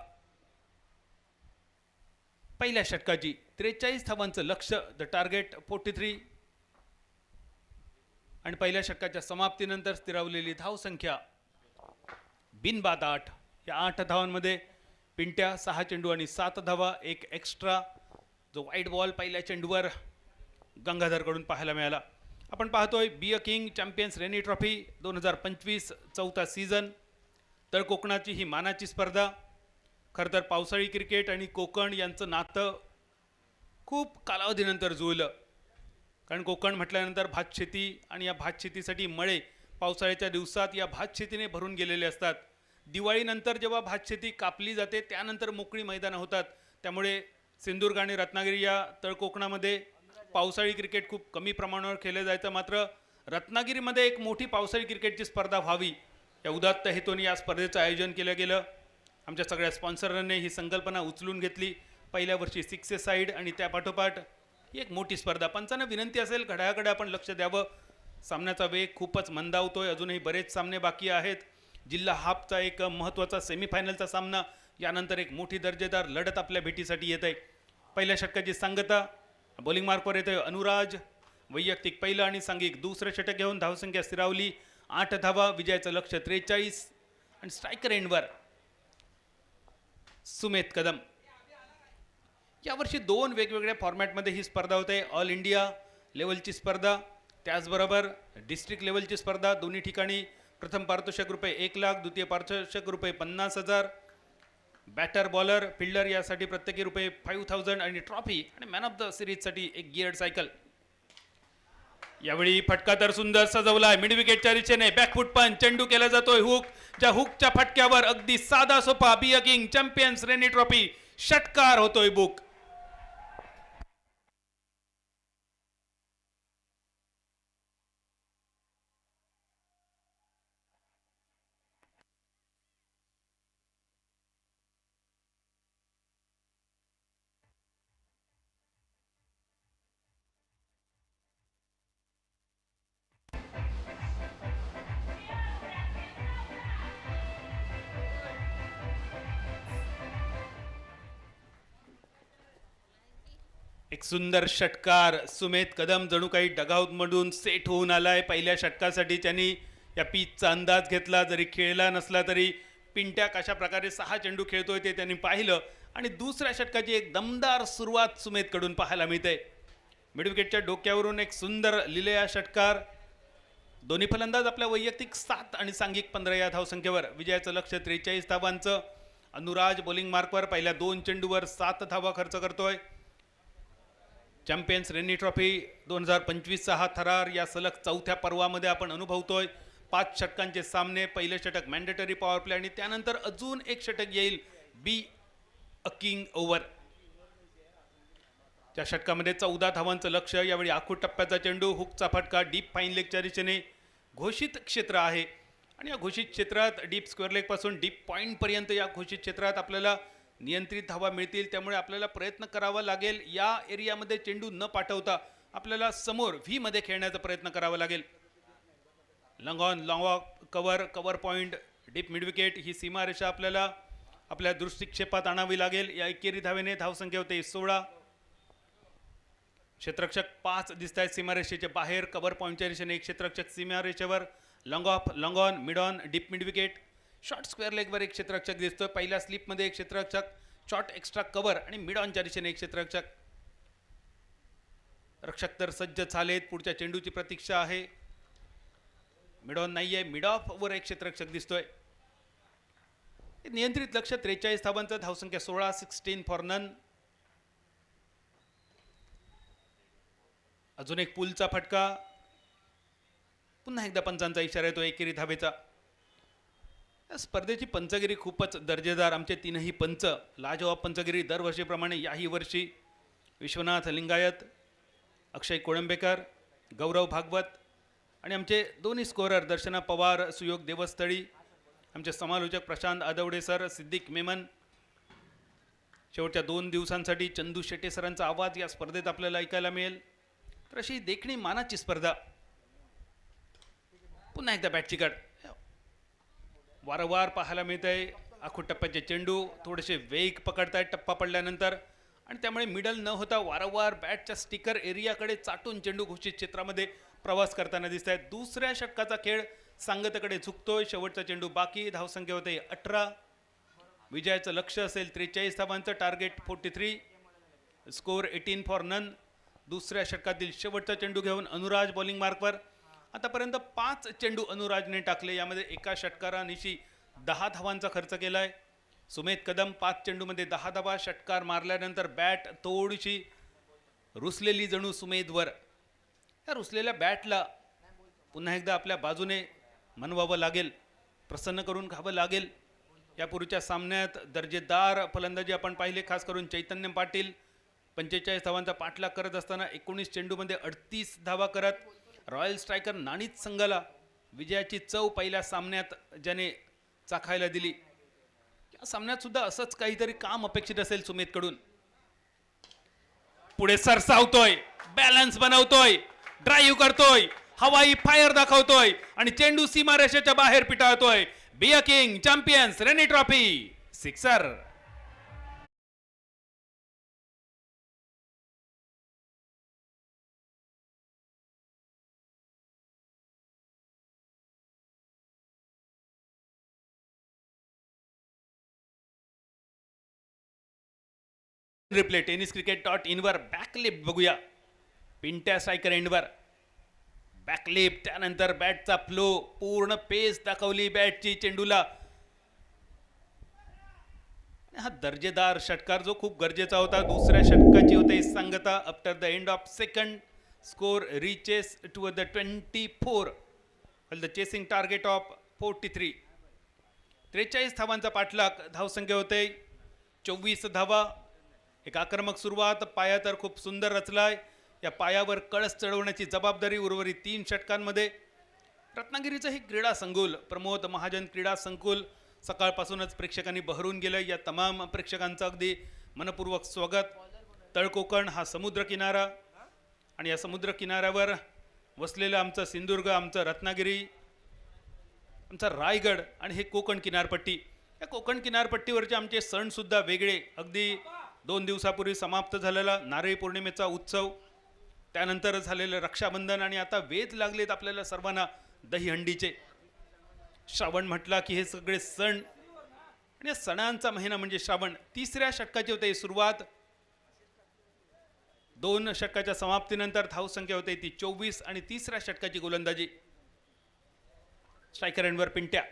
S4: पहिल्या षटकाची 43 धावांचं लक्ष, द टार्गेट 43. आणि पहिल्या षटकाच्या समाप्तीनंतर स्थिरावलेली धावसंख्या बिनबाद 8. या 8 धावांमध्ये पिंट्या 6 चेंडू आणि 7 धावा, एक एक्स्ट्रा. जो वाईड बॉल पहिल्या चेंडूवर गंगाधरकडून पाहायला मिळाला. आपण पाहतोय B a king champions rainy trophy 2025 चौथा सीझन. तर कोकणाची ही मानाची स्पर्धा. खरं तर पावसाळी क्रिकेट आणि कोकण यांचं नातं खूप कालावधीनंतर जुळलं. कारण कोकण म्हटल्यानंतर भातशेती, आणि या भातशेतीसाठी मळे पावसाळ्याच्या दिवसात या भातशेतीने भरून गेलेले असतात. दिवाळीनंतर जेव्हा भातशेती कापली जाते त्यानंतर मोकळी मैदानं होतात. त्यामुळे सिंधुदुर्ग आणि रत्नागिरी या तळ कोकणामध्ये पावसाळी क्रिकेट खूप कमी प्रमाणावर खेळलं जायचं. मात्र रत्नागिरीमध्ये एक मोठी पावसाळी क्रिकेटची स्पर्धा व्हावी या उदात्त हेतूने या स्पर्धेचं आयोजन केलं गेलं. आमच्या सगळ्या स्पॉन्सरांनी ही संकल्पना उचलून घेतली. पहिल्या वर्षी 6 साईड आणि त्यापाठोपाठ ही एक मोठी स्पर्धा. पंचांना विनंती असेल, घड्याळाकडे आपण लक्ष द्यावं. सामन्याचा वेग खूपच मंदावतोय. अजूनही बरेच सामने बाकी आहेत. जिल्हा हाफचा एक महत्त्वाचा सेमीफायनलचा सामना, यानंतर एक मोठी दर्जेदार लढत आपल्या भेटीसाठी येत आहे. पहिल्या षटकाची सांगता. बॉलिंग मार्कवर येतोय अनुराज. वैयक्तिक पहिलं आणि सांघिक दुसरं षटक घेऊन धावसंख्या स्थिरावली. 8 धावा, विजयाचं लक्ष 43. आणि स्ट्रायकर एंडवर सुमेत कदम. यावर्षी 2 वेगवेगळ्या फॉर्मॅटमध्ये ही स्पर्धा होते. ऑल इंडिया लेवलची स्पर्धा, त्याचबरोबर डिस्ट्रिक्ट लेवलची स्पर्धा. दोन्ही ठिकाणी प्रथम पारितोषिक रुपये 1 लाख, द्वितीय पारितोषिक रुपये 50,000. बॅटर, बॉलर, फिल्डर यासाठी प्रत्येकी रुपये 5,000 आणि ट्रॉफी आणि मॅन ऑफ द सिरीजसाठी एक गिअर्ड सायकल. यावेळी फटका तर सुंदर सजवलाय. मिड विकेटच्या दिशेने बॅकफुट पंच. चेंडू केला जातोय हुक. ज्या हुकच्या फटक्यावर अगदी साधा सोपा be a king champions rainy trophy षटकार होतोय बुक. एक सुंदर षटकार. सुमेत कदम जणू काही डगआउटमधून सेट होऊन आलाय. पहिल्या षटकासाठी त्यांनी या पिचचा अंदाज घेतला. जरी खेळला नसला तरी पिंट्या कशा प्रकारे 6 चेंडू खेळतोय ते त्यांनी पाहिलं. आणि दुसऱ्या षटकाची एक दमदार सुरुवात सुमेतकडून पाहायला मिळते. मिडविकेटच्या डोक्यावरून एक सुंदर लिलेया षटकार. दोन्ही फलंदाज आपल्या वैयक्तिक 7 आणि सांघिक 15 या धावसंख्येवर. विजयाचं लक्ष्य 43 धावांचं. अनुराज बॉलिंग मार्कवर पहिल्या 2 चेंडूवर 7 धावा खर्च करतोय. चॅम्पियन्स रेनी ट्रॉफी 2025चा हा थरार या सलग 4थ्या पर्वामध्ये आपण अनुभवतोय. 5 षटकांचे सामने, पहिलं षटक मॅन्डेटरी पॉवर प्ले आणि त्यानंतर अजून एक षटक येईल बी अ किंग ओव्हर. त्या षटकामध्ये 14 धावांचं लक्ष्य. यावेळी आखूड टप्प्याचा चेंडू, हुकचा फटका, डीप फाईन लेगच्या दिशेने. घोषित क्षेत्र आहे आणि या घोषित क्षेत्रात डीप स्क्वेअर लेग पासून डीप पॉईंट पर्यंत या घोषित क्षेत्रात आपल्याला नियंत्रित धावा मिळतील. त्यामुळे आपल्याला प्रयत्न करावा लागेल या एरियामध्ये चेंडू न पाठवता आपल्याला समोर व्ही मध्ये खेळण्याचा प्रयत्न करावा लागेल. Long on, long off, cover, cover point, deep mid wicket ही सीमारेषा आपल्याला आपल्या दृष्टिक्षेपात आणावी लागेल. या एकेरी धावेने धावसंख्या होते 16. क्षेत्ररक्षक 5 दिसत आहेत सीमारेषेच्या बाहेर. कव्हर पॉईंटच्या दिशेने एक क्षेत्ररक्षक सीमारेषेवर. Long off, long on, mid on, deep mid wicket. Short square लेगवर एक क्षेत्ररक्षक दिसतोय. पहिल्या स्लिपमध्ये एक क्षेत्ररक्षक, शॉर्ट एक्स्ट्रा कव्हर आणि मिड ऑनच्या दिशेने एक क्षेत्ररक्षक. रक्षक तर सज्ज झालेत. पुढच्या चेंडूची प्रतीक्षा आहे. मिड ऑन नाहीये, मिड ऑफ वर एक क्षेत्ररक्षक दिसतोय. नियंत्रित लक्ष 43 धावांचं. धावसंख्या 16, 16 फॉर नन. अजून एक पुलचा फटका. पुन्हा एकदा पंचांचा इशारा येतो एकेरी धावेचा. या स्पर्धेची पंचगिरी खूपच दर्जेदार. आमचे 3ही पंच लाजवाब पंचगिरी. दरवर्षीप्रमाणे याही वर्षी विश्वनाथ लिंगायत, अक्षय कोळंबेकर, गौरव भागवत आणि आमचे दोन्ही स्कोरर दर्शना पवार, सुयोग देवस्थळी, आमचे समालोचक प्रशांत आदवडे सर, सिद्दीक मेमन. शेवटच्या 2 दिवसांसाठी चंदू शेट्टे सरांचा आवाज या स्पर्धेत आपल्याला ऐकायला मिळेल. तर अशी देखणी मानाची स्पर्धा. पुन्हा एकदा बॅटची काढ वारंवार पाहायला मिळत आहे. आखूड टप्प्याचे चेंडू थोडेसे वेग पकडतायत टप्पा पडल्यानंतर आणि त्यामुळे मिडल न होता वारंवार बॅटच्या स्टिकर एरियाकडे चाटून चेंडू घोषित क्षेत्रामध्ये प्रवास करताना दिसत आहेत. दुसऱ्या षटकाचा खेळ सांगतेकडे झुकतोय. शेवटचा चेंडू बाकी. धावसंख्या होते 18. विजयाचं लक्ष असेल 43 धावांचं. टार्गेट 43. Score 18 for none. दुसऱ्या षटकातील शेवटचा चेंडू घेऊन अनुराज बॉलिंग मार्कवर. आतापर्यंत 5 चेंडू अनुराजने टाकले. यामध्ये एका षटकारानिशी 10 धावांचा खर्च केलाय. सुमेध कदम 5 चेंडूमध्ये 10 धावा. षटकार मारल्यानंतर बॅट थोडीशी रुसलेली जणू सुमेधवर. या रुसलेल्या बॅटला पुन्हा एकदा आपल्या बाजूने मनवावं लागेल, प्रसन्न करून घ्यावं लागेल. यापूर्वीच्या सामन्यात दर्जेदार फलंदाजी आपण पाहिले. खास करून चैतन्य पाटील 45 धावांचा पाठलाग करत असताना 19 चेंडूमध्ये 38 धावा करत रॉयल स्ट्रायकर नाणीच संघाला विजयाची चव पहिल्या सामन्यात ज्याने चाखायला दिली. या सामन्यात सुद्धा असंच काहीतरी काम अपेक्षित असेल सुमेधकडून. पुढे सरसावतोय, बॅलन्स बनवतोय, ड्राईव्ह करतोय, हवाई फायर दाखवतोय आणि चेंडू सीमारेषेच्या बाहेर पिटाळतोय. Be a king, champions rainy trophy, sixer. Replay tenniscricket.in वर बॅकलिप बघूया. पिंट्या स्ट्रायकर एंडवर बॅकलिप. त्यानंतर बॅटचा फ्लो, पूर्ण पेस दाखवली बॅटची चेंडूला. हा दर्जेदार षटकार जो खूप गरजेचा होता. दुसऱ्या षटकाची होते सांगता. After the end of second score reaches to the 24 the chasing target of 43. 43 धावांचा पाठलाग. धावसंख्या होते 24 धावा. एक आक्रमक सुरुवात. पाया तर खूप सुंदर रचलाय. या पायावर कळस चढवण्याची जबाबदारी उर्वरित 3 षटकांमध्ये. रत्नागिरीचं हे क्रीडा संकुल, प्रमोद महाजन क्रीडा संकुल, सकाळपासूनच प्रेक्षकांनी बहरून गेलं. या तमाम प्रेक्षकांचं अगदी मनपूर्वक स्वागत. तळकोकण हा समुद्र किनारा आणि या समुद्र किनाऱ्यावर वसलेलं आमचं सिंधुदुर्ग, आमचं रत्नागिरी, आमचा रायगड आणि हे कोकण किनारपट्टी. या कोकण किनारपट्टीवरचे आमचे सण सुद्धा वेगळे. अगदी 2 दिवसापूर्वी समाप्त झालेला नारळी पौर्णिमेचा उत्सव, त्यानंतर झालेलं रक्षाबंधन आणि आता वेध लागलेत आपल्याला सर्वांना दहीहंडीचे. श्रावण म्हटला की हे सगळे सण आणि या सणांचा महिना म्हणजे श्रावण. 3ऱ्या षटकाची होते सुरुवात. 2 षटकाच्या समाप्तीनंतर धावसंख्या होते ती 24 आणि 3ऱ्या षटकाची गोलंदाजी. स्ट्रायकर एंडवर पिंट्या.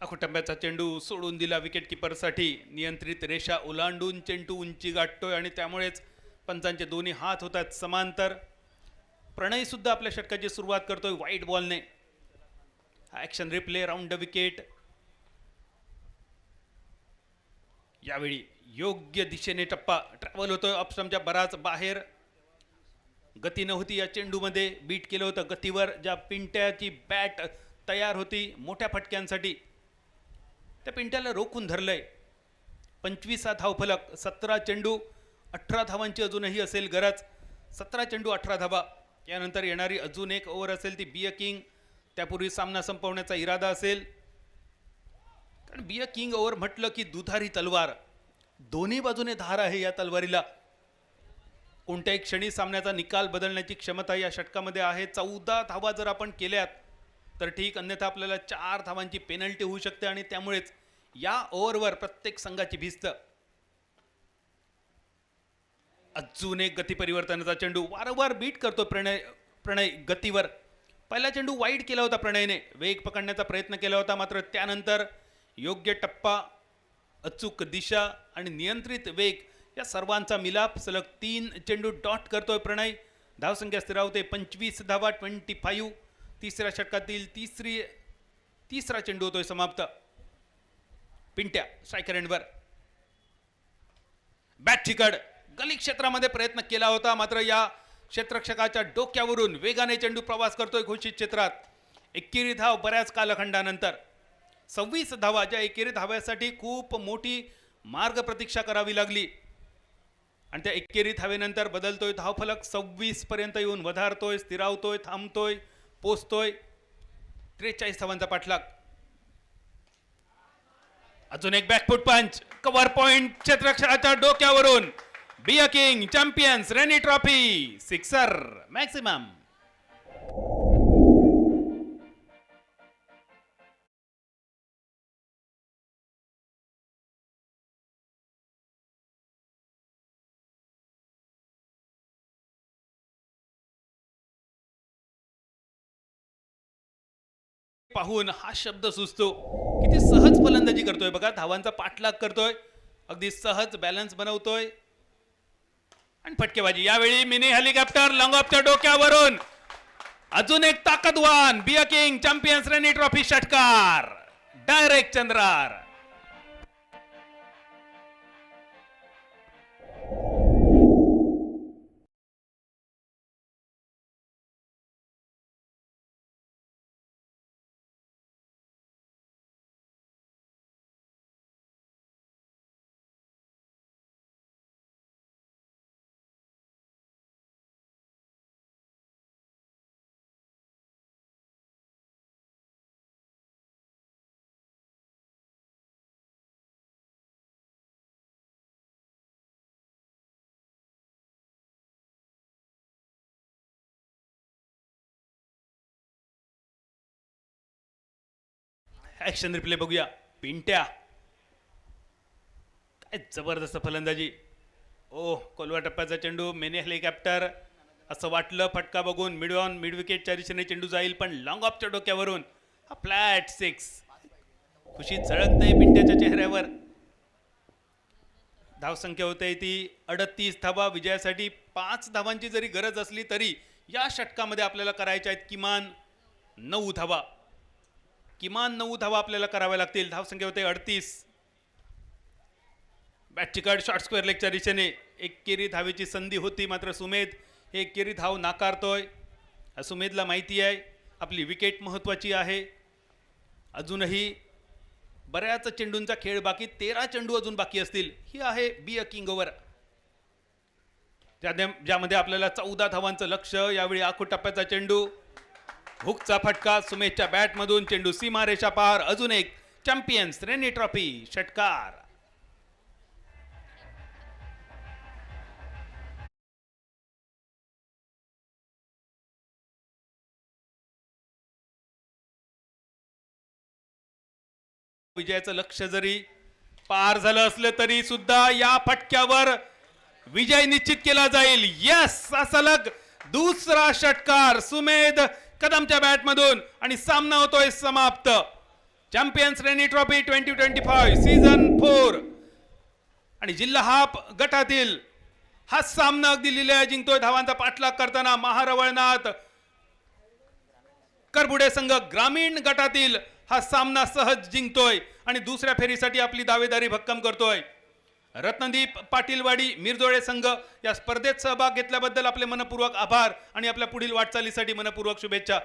S4: अखुटंब्याचा चेंडू सोडून दिला विकेट किपरसाठी. नियंत्रित रेषा ओलांडून चेंडू उंची गाठतोय आणि त्यामुळेच पंचांचे दोन्ही हात होतात समांतर. प्रणय सुद्धा आपल्या षटकाची सुरुवात करतोय वाईट बॉलने. Action replay round the wicket. यावेळी योग्य दिशेने टप्पा ट्रॅव्हल होतोय ऑफस्टंपच्या बराच बाहेर. गती नव्हती या चेंडूमध्ये. बीट केलं होतं गतीवर. ज्या पिंट्याची बॅट तयार होती मोठ्या फटक्यांसाठी त्या पिंट्याला रोखून धरलंय. 25 धावफलक. 17 चेंडू 18 धावांची अजूनही असेल गरज. 17 चेंडू 18 धावा. यानंतर येणारी अजून एक ओव्हर असेल ती बी अ किंग. त्यापूर्वी सामना संपवण्याचा इरादा असेल. कारण बी अ किंग ओव्हर म्हटलं की दुधारी तलवार. दोन्ही बाजूने धार आहे या तलवारीला. कोणत्याही क्षणी सामन्याचा निकाल बदलण्याची क्षमता या षटकामध्ये आहे. 14 धावा जर आपण केल्यात तर ठीक, अन्यथा आपल्याला 4 धावांची पेनल्टी होऊ शकते आणि त्यामुळेच या ओव्हरवर प्रत्येक संघाची भिस्त. अजून एक गती परिवर्तनाचा चेंडू. वारंवार बीट करतो प्रणय गतीवर. पहिला चेंडू वाईड केला होता प्रणयने. वेग पकडण्याचा प्रयत्न केला होता मात्र त्यानंतर योग्य टप्पा, अचूक दिशा आणि नियंत्रित वेग या सर्वांचा मिलाप. सलग 3 चेंडू डॉट करतोय प्रणय. धावसंख्या स्थिरावते 25 धावा 25. तिसऱ्या षटकातील तिसरा चेंडू होतोय समाप्त. पिंट्या स्ट्रायकर एंडवर. बॅट ठिकड. गली क्षेत्रामध्ये प्रयत्न केला होता मात्र या क्षेत्ररक्षकाच्या डोक्यावरून वेगाने चेंडू प्रवास करतोय घोषित क्षेत्रात. एकेरी धाव बऱ्याच कालखंडानंतर. 26 धावा, ज्या एकेरी धाव्यासाठी खूप मोठी मार्ग प्रतीक्षा करावी लागली आणि त्या एकेरी धावेनंतर बदलतोय धावफलक. 26 पर्यंत येऊन वधारतोय, स्थिरावतोय, थांबतोय, पोचतोय. 43 धावांचा पाठलाग. अजून एक बॅकफुट पंच. कव्हर पॉइंट क्षेत्ररक्षकाच्या डोक्यावरून. B a king champions rainy trophy. Sixer maximum. पाहून हा शब्द सुचतो. किती सहज फलंदाजी करतोय बघा. धावांचा पाठलाग करतोय. अगदी सहज बॅलन्स बनवतोय आणि फटकेबाजी. यावेळी मिनी हेलिकॉप्टर लॉंग ऑफच्या डोक्यावरून. अजून एक ताकदवान be a king champions rainy trophy षटकार. डायरेक्ट चंद्रार. ऍक्शन रिप्ले बघूया. पिंट्या. काय जबरदस्त फलंदाजी. ओह, कोलवा टप्प्याचा चेंडू. Mini helicopter. असं वाटलं फटका बघून मिड विकेटच्या दिशेने चेंडू जाईल पण लॉंग ऑफच्या डोक्यावरून हा फ्लॅट 6. खुशी झळकते पिंट्याच्या चेहऱ्यावर. धावसंख्या होते ती 38 धावा. विजयासाठी 5 धावांची जरी गरज असली तरी या षटकामध्ये आपल्याला करायच्या आहेत किमान 9 धावा. किमान 9 धावा आपल्याला कराव्या लागतील. धावसंख्या होते 38. बॅट चिकट. शॉर्ट स्क्वेअर लेगच्या दिशेने एकेरी धावेची संधी होती मात्र सुमेध हे एकेरी धाव नाकारतोय. सुमेधला माहिती आहे आपली विकेट महत्वाची आहे. अजूनही बऱ्याच चेंडूंचा खेळ बाकी. 13 चेंडू अजून बाकी असतील. ही आहे बी अ किंग ओव्हर ज्यामध्ये आपल्याला 14 धावांचं लक्ष. यावेळी आखूट टप्प्याचा चेंडू. हुकचा फटका. सुमेधच्या बॅटमधून चेंडू सीमारेषा पार. अजून एक चॅम्पियन्स रेनी ट्रॉफी षटकार. विजयाचं लक्ष जरी पार झालं असलं तरी सुद्धा या फटक्यावर विजय निश्चित केला जाईल. यस, सलग दुसरा षटकार सुमेध कदमच्या बॅट मधून आणि सामना होतोय समाप्त. चॅम्पियन्स रेनी ट्रॉफी 2025 सीझन 4 आणि जिल्हा हाफ गटातील हा सामना अगदी लिहिल्या जिंकतोय. धावांचा पाठलाग करताना महारवळनाथ करबुडे संघ ग्रामीण गटातील हा सामना सहज जिंकतोय आणि दुसऱ्या फेरीसाठी आपली दावेदारी भक्कम करतोय. रत्नदीप पाटीलवाडी मिरजोळे संघ या स्पर्धेत सहभाग घेतल्याबद्दल आपले मनपूर्वक आभार आणि आपल्या पुढील वाटचालीसाठी मनपूर्वक शुभेच्छा.